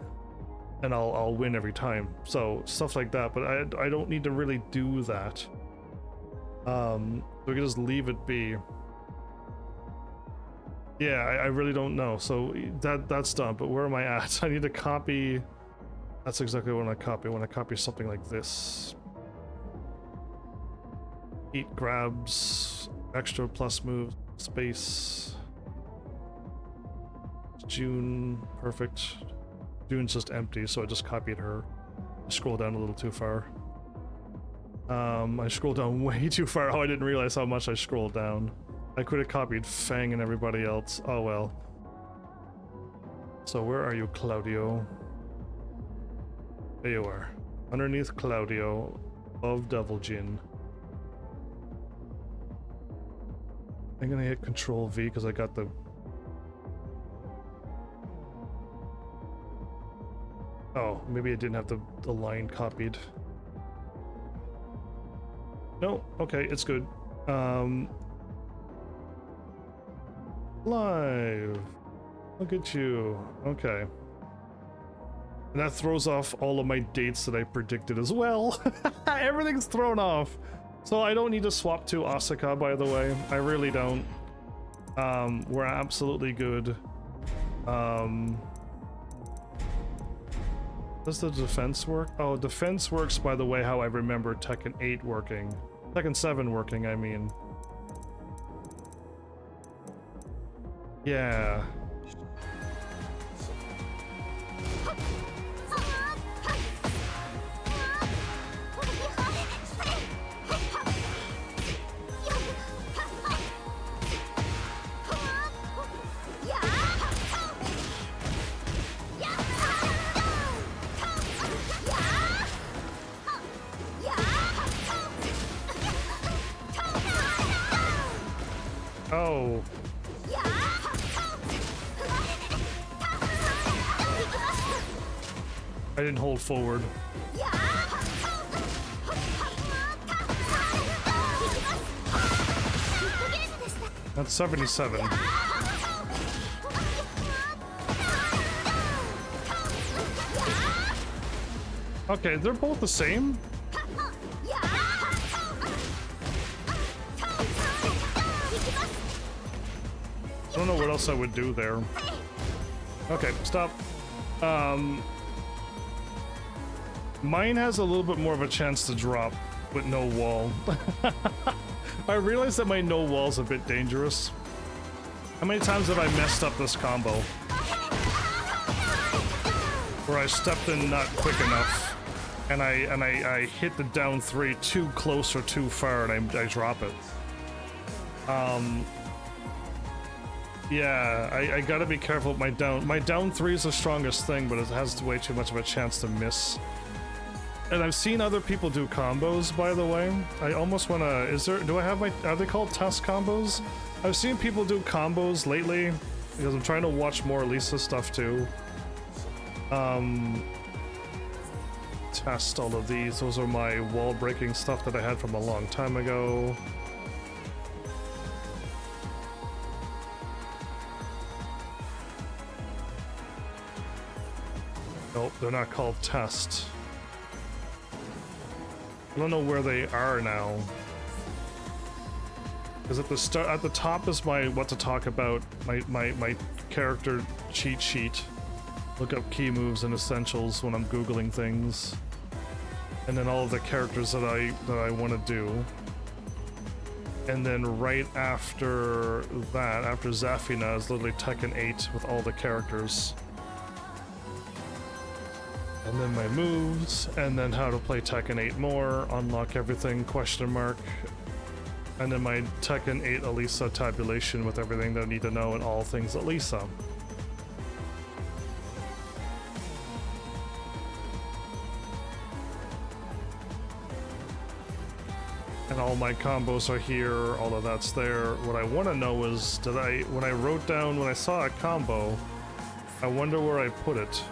Speaker 1: And I'll win every time. So stuff like that, but I don't need to really do that. We can just leave it be. Yeah, I really don't know. So that's done, but where am I at? I need to copy. That's exactly what I copy. I want to copy something like this. Heat grabs, extra plus move, space. June, perfect. June's just empty, so I just copied her. Scroll down a little too far. I scrolled down way too far. Oh, I didn't realize how much I scrolled down. I could have copied Fang and everybody else. Oh well. So where are you, Claudio? There you are. Underneath Claudio, above Devil Jin. I'm gonna hit Control V because I got the... Oh, maybe I didn't have the line copied. No, okay, it's good. Live. Look at you. Okay. And that throws off all of my dates that I predicted as well. Everything's thrown off. So I don't need to swap to Asuka, by the way. I really don't. We're absolutely good. Does the defense work? Oh, defense works, by the way, how I remember Tekken 8 working. Tekken 7 working, I mean. Yeah. Oh. I didn't hold forward. That's 77. Okay, they're both the same? I don't know what else I would do there. Okay, stop. Mine has a little bit more of a chance to drop with no wall. I realized that my no wall's a bit dangerous. How many times have I messed up this combo? Where I stepped in not quick enough, and I hit the down 3 too close or too far, and I drop it. Yeah, I gotta be careful with my down. My down 3 is the strongest thing, but it has way too much of a chance to miss. And I've seen other people do combos, by the way. I almost wanna... do I have my... Are they called test combos? I've seen people do combos lately, because I'm trying to watch more Lisa stuff too. Test all of these. Those are my wall breaking stuff that I had from a long time ago. Nope, they're not called test. I don't know where they are now. Because at the top is my what to talk about, my character cheat sheet. Look up key moves and essentials when I'm googling things. And then all of the characters that I want to do. And then right after that, after Zafina, is literally Tekken 8 with all the characters. And then my moves, and then how to play Tekken 8 more, unlock everything, question mark. And then my Tekken 8 Elisa tabulation with everything that I need to know and all things Elisa. And all my combos are here, all of that's there. What I want to know is, when I saw a combo, I wonder where I put it.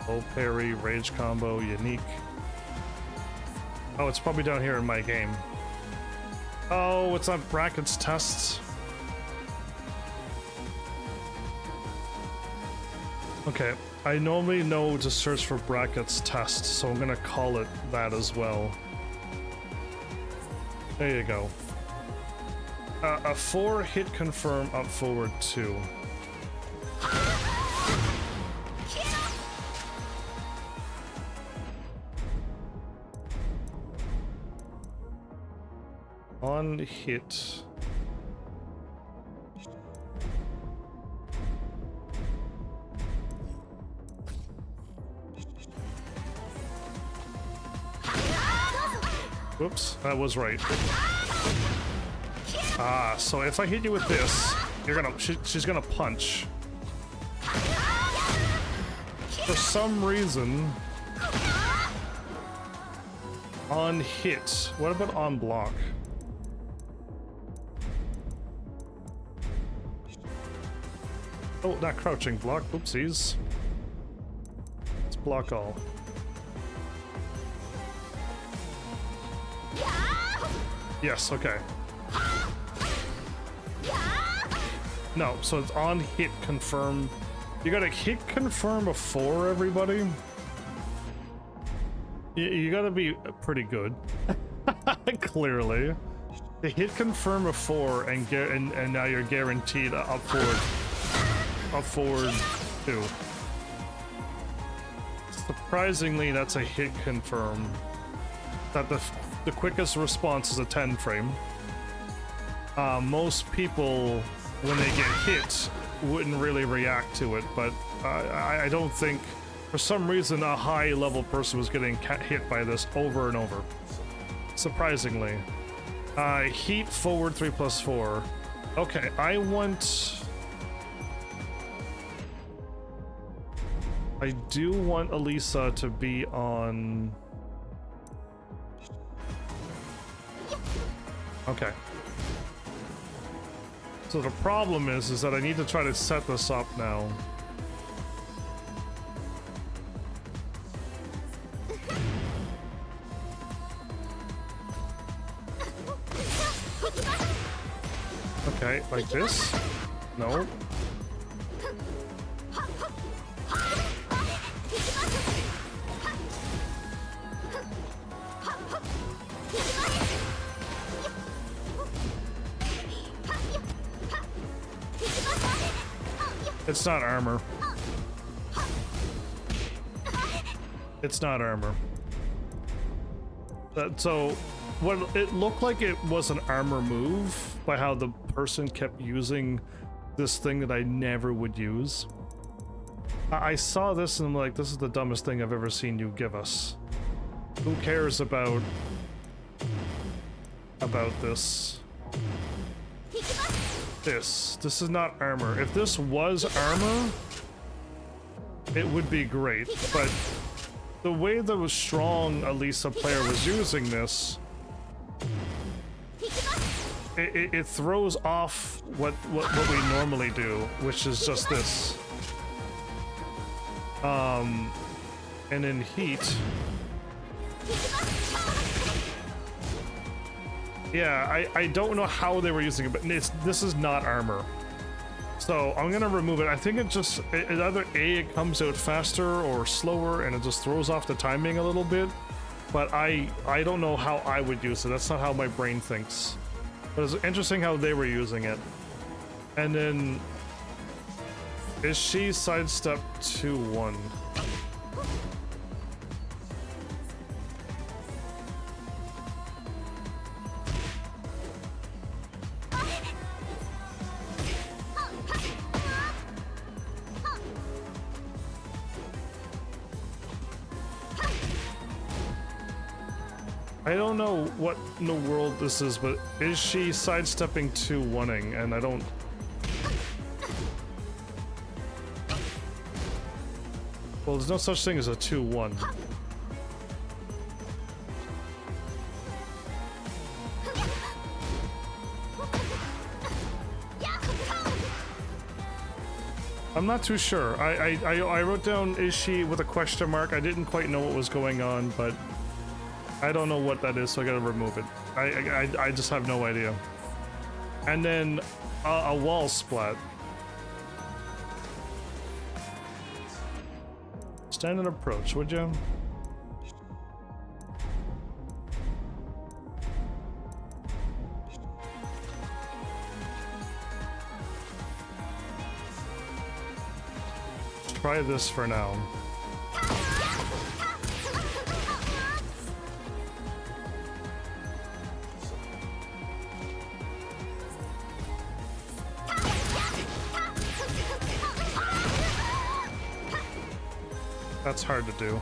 Speaker 1: Low parry, rage combo, unique. Oh, it's probably down here in my game. Oh, it's not brackets tests. Okay, I normally know to search for brackets test, so I'm gonna call it that as well. There you go. A 4 hit confirm up forward 2. On hit. Whoops, that was right. Ah, so if I hit you with this, you're gonna she's gonna punch. For some reason, on hit. What about on block? Oh, not crouching block. Oopsies. Let's block all. Yes, okay. No, so it's on hit confirm. You gotta hit confirm a 4, everybody. You gotta be pretty good. Clearly. To hit confirm a 4 and now you're guaranteed up forward 2. Surprisingly, that's a hit confirm. That the quickest response is a 10 frame. Most people, when they get hit, wouldn't really react to it, but I don't think, for some reason, a high level person was getting hit by this over and over. Surprisingly. Heat forward 3+4. Okay, I do want Elisa to be on... Okay. So the problem is that I need to try to set this up now. Okay, like this? No. It's not armor. It's not armor. So, what it looked like it was an armor move by how the person kept using this thing that I never would use. I saw this and I'm like, this is the dumbest thing I've ever seen you give us. Who cares about this? This is not armor. If this was armor, it would be great, but the way the strong Elisa player was using this, it throws off what we normally do, which is just this. And in heat, yeah, I don't know how they were using it, but this is not armor. So I'm gonna remove it. I think it just, either A, it comes out faster or slower and it just throws off the timing a little bit. But I don't know how I would use it. That's not how my brain thinks. But it's interesting how they were using it. And then, is she sidestep 2-1? I don't know what in the world this is, but is she sidestepping 2-1-ing? And I don't... Well, there's no such thing as a 2-1. I'm not too sure. I wrote down is she with a question mark. I didn't quite know what was going on, but I don't know what that is, so I gotta remove it. I just have no idea. And then a wall splat. Stand and approach, would you? Try this for now. That's hard to do.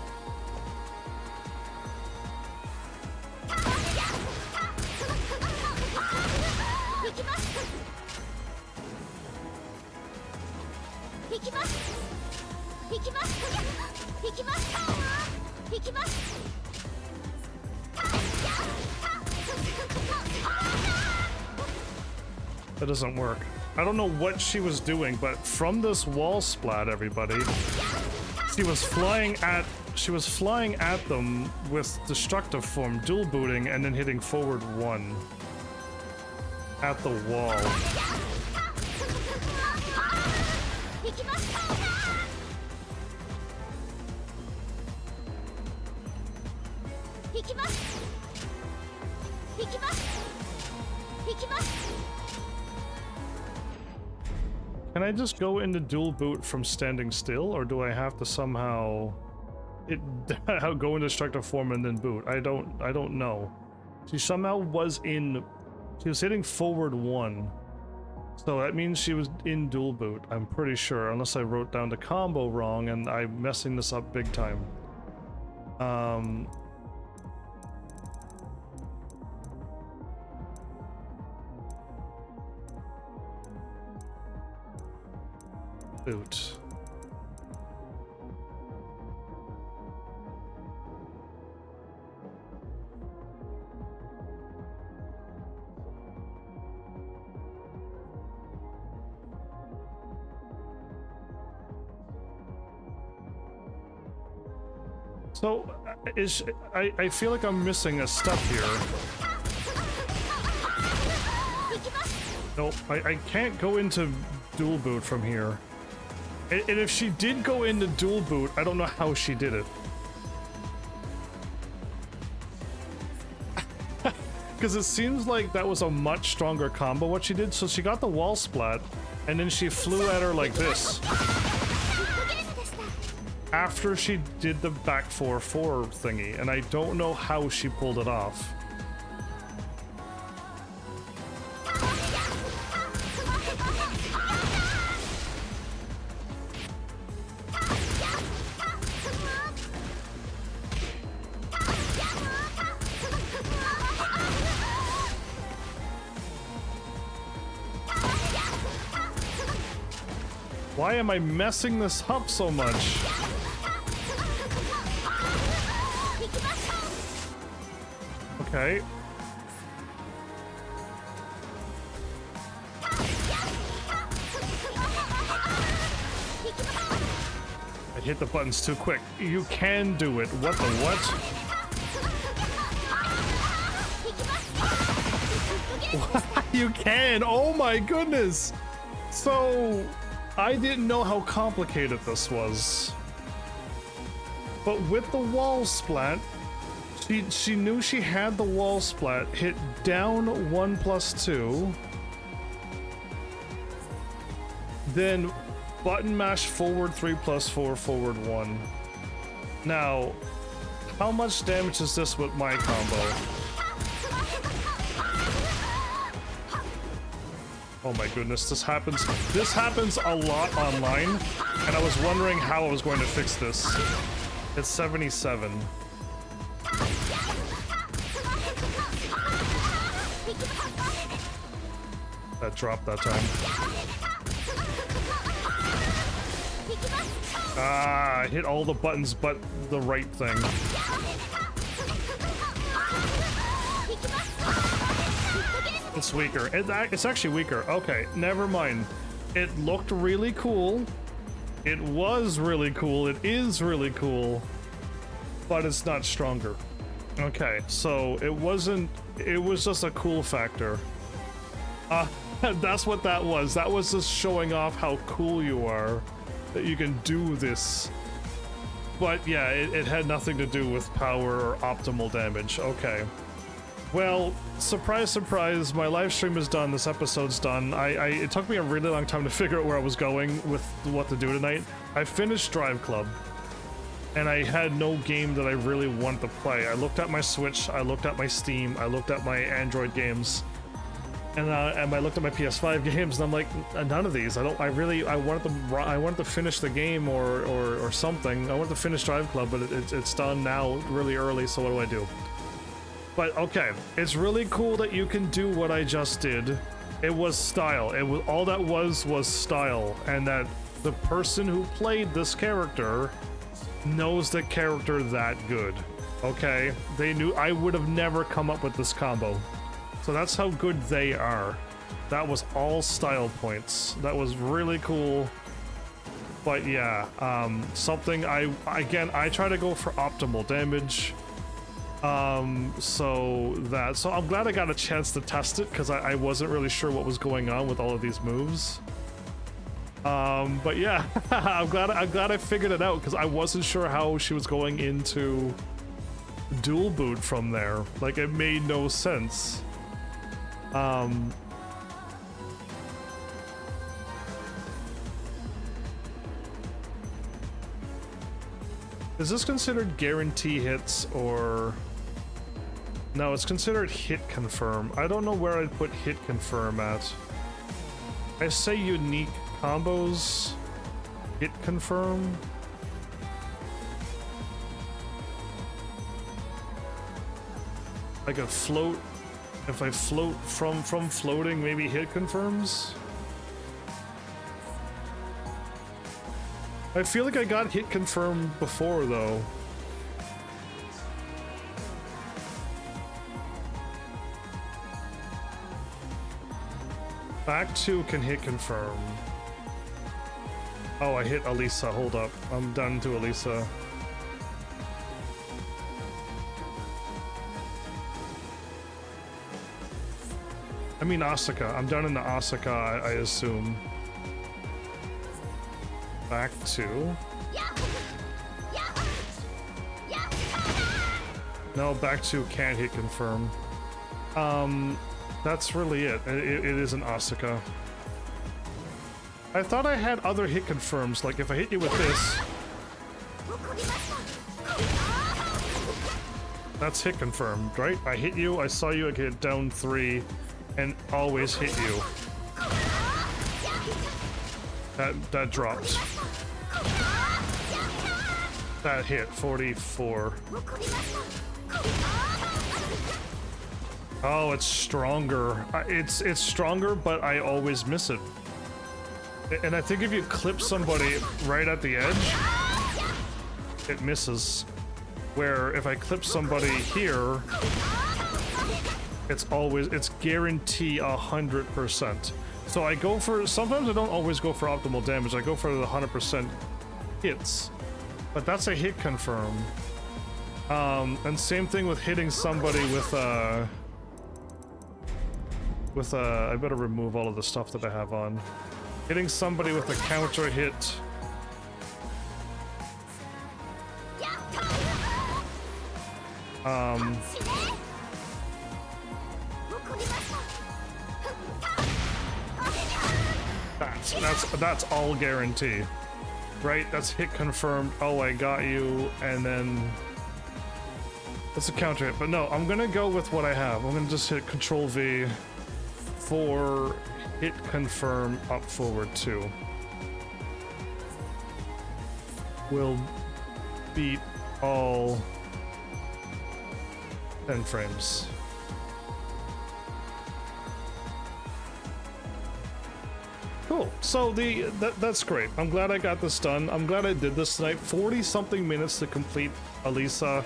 Speaker 1: That doesn't work. I don't know what she was doing, but from this wall splat, everybody, she was flying at them with destructive form, dual booting, and then hitting forward 1 at the wall. Can I just go into dual boot from standing still, or do I have to somehow go into destructive form and then boot? I don't know. She somehow was hitting forward 1. So that means she was in dual boot, I'm pretty sure, unless I wrote down the combo wrong and I'm messing this up big time. Boot. So, I feel like I'm missing a step here. Nope, I can't go into dual boot from here. And if she did go into dual boot, I don't know how she did it. Because it seems like that was a much stronger combo what she did. So she got the wall splat, and then she flew at her like this. After she did the back 4-4 thingy, and I don't know how she pulled it off. Why am I messing this up so much? Okay. I hit the buttons too quick. You can do it. What the what? You can! Oh my goodness! So, I didn't know how complicated this was. But with the wall splat, she knew she had the wall splat, hit down 1+2, then button mash forward 3+4, forward 1. Now, how much damage is this with my combo? Oh my goodness, this happens a lot online, and I was wondering how I was going to fix this. It's 77. That dropped that time. Ah, I hit all the buttons but the right thing. It's weaker. It's actually weaker. Okay, never mind. It looked really cool, It was really cool. It is really cool, but it's not stronger. Okay, so it wasn't. It was just a cool factor. That's what that was. That was just showing off how cool you are, that you can do this. But yeah, it had nothing to do with power or optimal damage. Okay. Well, surprise, surprise, my live stream is done, this episode's done. It took me a really long time to figure out where I was going with what to do tonight. I finished Drive Club, and I had no game that I really wanted to play. I looked at my Switch, I looked at my Steam, I looked at my Android games, and I looked at my PS5 games, and I'm like, none of these. I wanted to finish the game or something. I wanted to finish Drive Club, but it's done now, really early. So what do? But okay, it's really cool that you can do what I just did. It was style. It was all that was style, and that the person who played this character knows the character that good. Okay, they knew. I would have never come up with this combo. So that's how good they are. That was all style points. That was really cool. But yeah, something I try to go for optimal damage. So I'm glad I got a chance to test it, because I wasn't really sure what was going on with all of these moves. But yeah, I'm glad I figured it out, because I wasn't sure how she was going into dual boot from there. Like, it made no sense. Is this considered guarantee hits, or... No, it's considered hit confirm. I don't know where I'd put hit confirm at. I say unique combos, hit confirm. I could float. If I float from floating, maybe hit confirms. I feel like I got hit confirmed before, though. Back 2 can hit confirm. Oh, I hit Elisa. Hold up. I'm done to Elisa. I mean Asuka. I'm done in the Asuka, I assume. Back 2. No, back 2 can't hit confirm. That's really it. It is an Asuka. I thought I had other hit confirms, like if I hit you with this. That's hit confirmed, right? I hit you, I saw you, I get down 3, and always hit you. That dropped. That hit, 44. Oh, it's stronger. It's stronger, but I always miss it. And I think if you clip somebody right at the edge, it misses. Where if I clip somebody here, it's guarantee 100%. So I go for, sometimes I don't always go for optimal damage, I go for the 100% hits. But that's a hit confirm. And same thing with hitting somebody with I better remove all of the stuff that I have on. Hitting somebody with a counter hit. That's all guarantee. Right? That's hit confirmed. Oh, I got you, and then that's a counter hit. But no, I'm gonna go with what I have. I'm gonna just hit Control V for hit confirm up forward 2. Will beat all 10 frames. Cool. So that's great. I'm glad I got this done. I'm glad I did this tonight. 40 something minutes to complete Elisa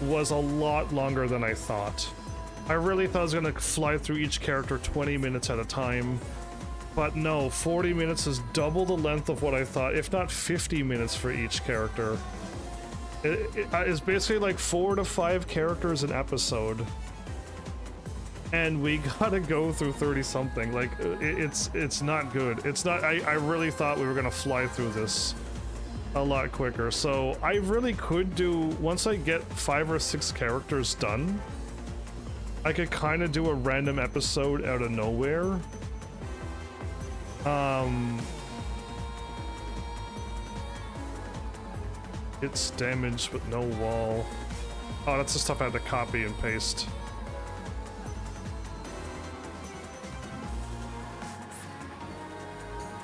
Speaker 1: was a lot longer than I thought. I really thought I was gonna fly through each character 20 minutes at a time. But no, 40 minutes is double the length of what I thought, if not 50 minutes for each character. It's basically like 4 to 5 characters an episode. And we gotta go through 30 something. Like, it's not good. It's not, I really thought we were gonna fly through this a lot quicker. So I really could do, once I get 5 or 6 characters done, I could kind of do a random episode out of nowhere. It's damaged with no wall. Oh, that's the stuff I had to copy and paste.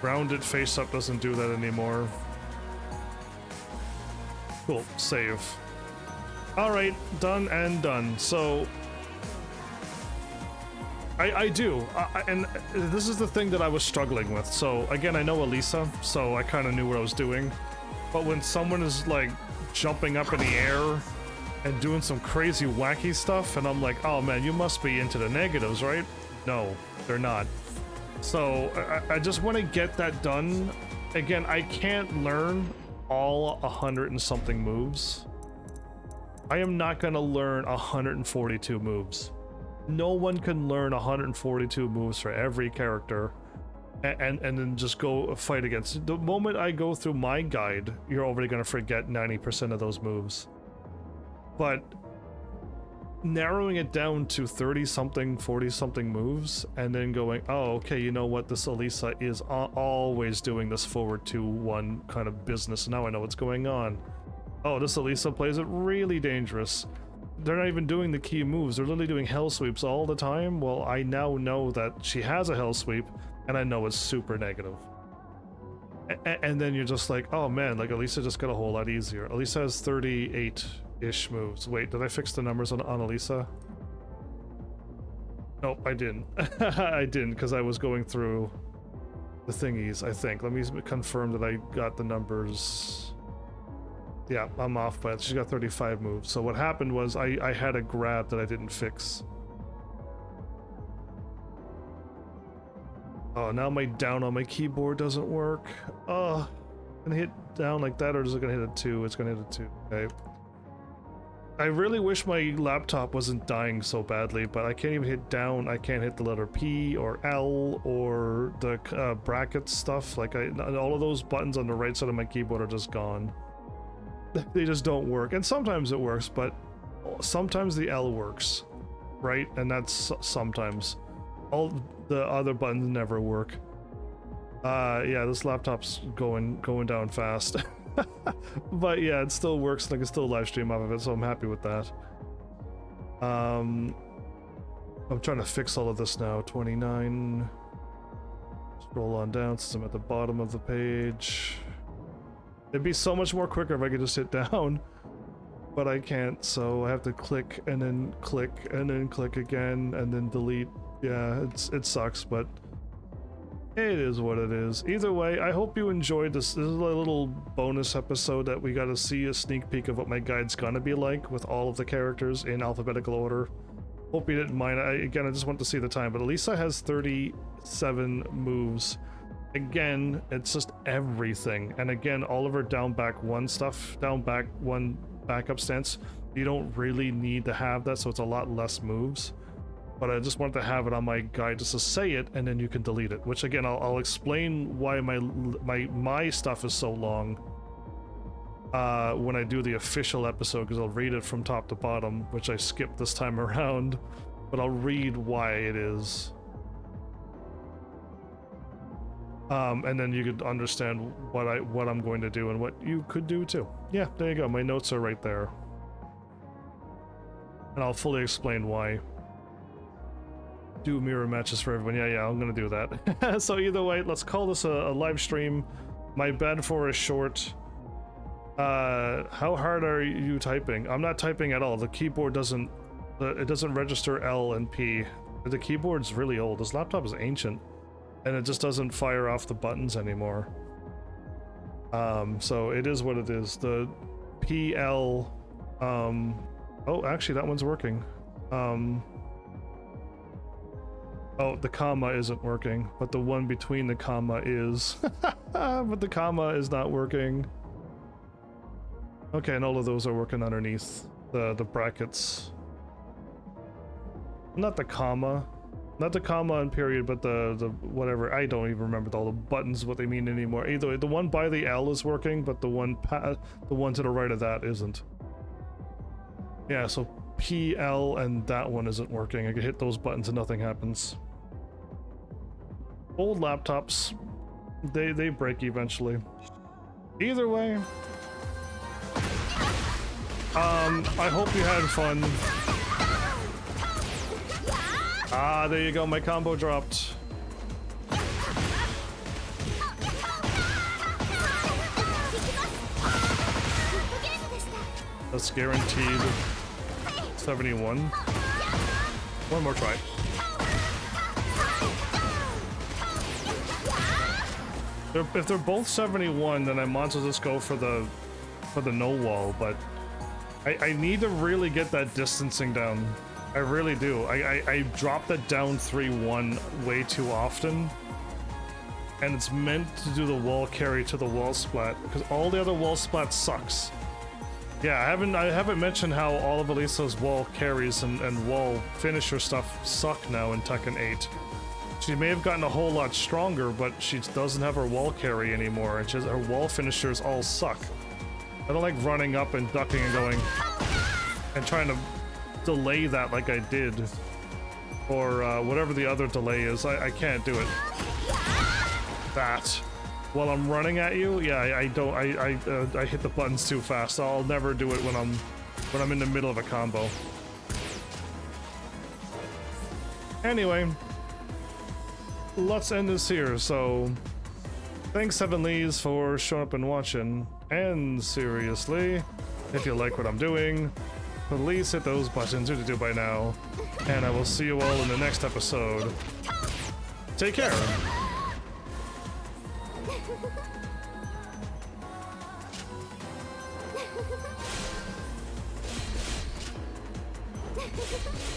Speaker 1: Rounded face up doesn't do that anymore. Cool, save. Alright, done and done. So I do, and this is the thing that I was struggling with. So again, I know Elisa, so I kind of knew what I was doing. But when someone is like jumping up in the air and doing some crazy wacky stuff, and I'm like, oh man, you must be into the negatives, right? No, they're not. So I just want to get that done. Again, I can't learn all 100 and something moves. I am not going to learn 142 moves. No one can learn 142 moves for every character and then just go fight against. The moment I go through my guide, you're already going to forget 90% of those moves. But narrowing it down to 30 something, 40 something moves, and then going, oh, okay, you know what, this Elisa is always doing this forward 2-1 kind of business. Now I know what's going on. Oh, this Elisa plays it really dangerous. They're not even doing the key moves. They're literally doing hell sweeps all the time. Well, I now know that she has a hell sweep, and I know it's super negative. And then you're just like, oh man, like Elisa just got a whole lot easier. Elisa has 38-ish moves. Wait, did I fix the numbers on Elisa? Nope, I didn't. I didn't, because I was going through the thingies, I think. Let me confirm that I got the numbers. Yeah, I'm off by it. She's got 35 moves. So what happened was I had a grab that I didn't fix. Oh, now my down on my keyboard doesn't work. Oh, gonna hit down like that, or is it gonna hit a 2? It's gonna hit a 2. Okay. I really wish my laptop wasn't dying so badly, but I can't even hit down. I can't hit the letter P or L or the bracket stuff. Like all of those buttons on the right side of my keyboard are just gone. They just don't work. And sometimes it works, but sometimes the L works, right? And that's sometimes. All the other buttons never work. Yeah, this laptop's going down fast. But yeah, it still works, and I can still live stream off of it, so I'm happy with that. I'm trying to fix all of this now. 29. Scroll on down since I'm at the bottom of the page. It'd be so much more quicker if I could just hit down, but I can't, so I have to click and then click and then click again and then delete. Yeah, it sucks, but it is what it is. Either way, I hope you enjoyed this. This is a little bonus episode that we got to see a sneak peek of what my guide's gonna be like with all of the characters in alphabetical order. Hope you didn't mind. Again, I just want to see the time, but Elisa has 37 moves. Again, it's just everything. And again, all of her down back one stuff, down back one backup stance, you don't really need to have that, so it's a lot less moves. But I just wanted to have it on my guide just to say it, and then you can delete it. Which again, I'll explain why my stuff is so long when I do the official episode, because I'll read it from top to bottom, which I skipped this time around. But I'll read why it is. And then you could understand what I'm going to do and what you could do too. Yeah, there you go. My notes are right there. And I'll fully explain why. Do mirror matches for everyone. Yeah, I'm gonna do that. So either way, let's call this a live stream. My bad for a short. How hard are you typing? I'm not typing at all. The keyboard doesn't register L and P. The keyboard's really old. This laptop is ancient, and it just doesn't fire off the buttons anymore. So it is what it is. The PL. Oh, actually, that one's working. Oh, the comma isn't working, but the one between the comma is. But the comma is not working. Okay, and all of those are working underneath the brackets. Not the comma. Not the comma and period, but the whatever. I don't even remember all the buttons, what they mean anymore. Either way, the one by the L is working, but the one to the right of that isn't. Yeah, so P, L, and that one isn't working. I can hit those buttons and nothing happens. Old laptops, they break eventually. Either way, I hope you had fun. Ah, there you go, my combo dropped. That's guaranteed 71. One more try. If they're both 71, then I might as well just go for the no wall, but I need to really get that distancing down. I really do. I drop that down 3-1 way too often. And it's meant to do the wall carry to the wall splat, because all the other wall splats sucks. Yeah, I haven't mentioned how all of Elisa's wall carries and wall finisher stuff suck now in Tekken 8. She may have gotten a whole lot stronger, but she doesn't have her wall carry anymore, and her wall finishers all suck. I don't like running up and ducking and going and trying to delay that like I did, or whatever the other delay is. I can't do it. That while I'm running at you, yeah, I hit the buttons too fast. I'll never do it when I'm in the middle of a combo. Anyway, let's end this here. So thanks Heavenlies for showing up and watching, and seriously, if you like what I'm doing, please hit those buttons you do by now, and I will see you all in the next episode. Take care.
Speaker 3: Ha ha ha.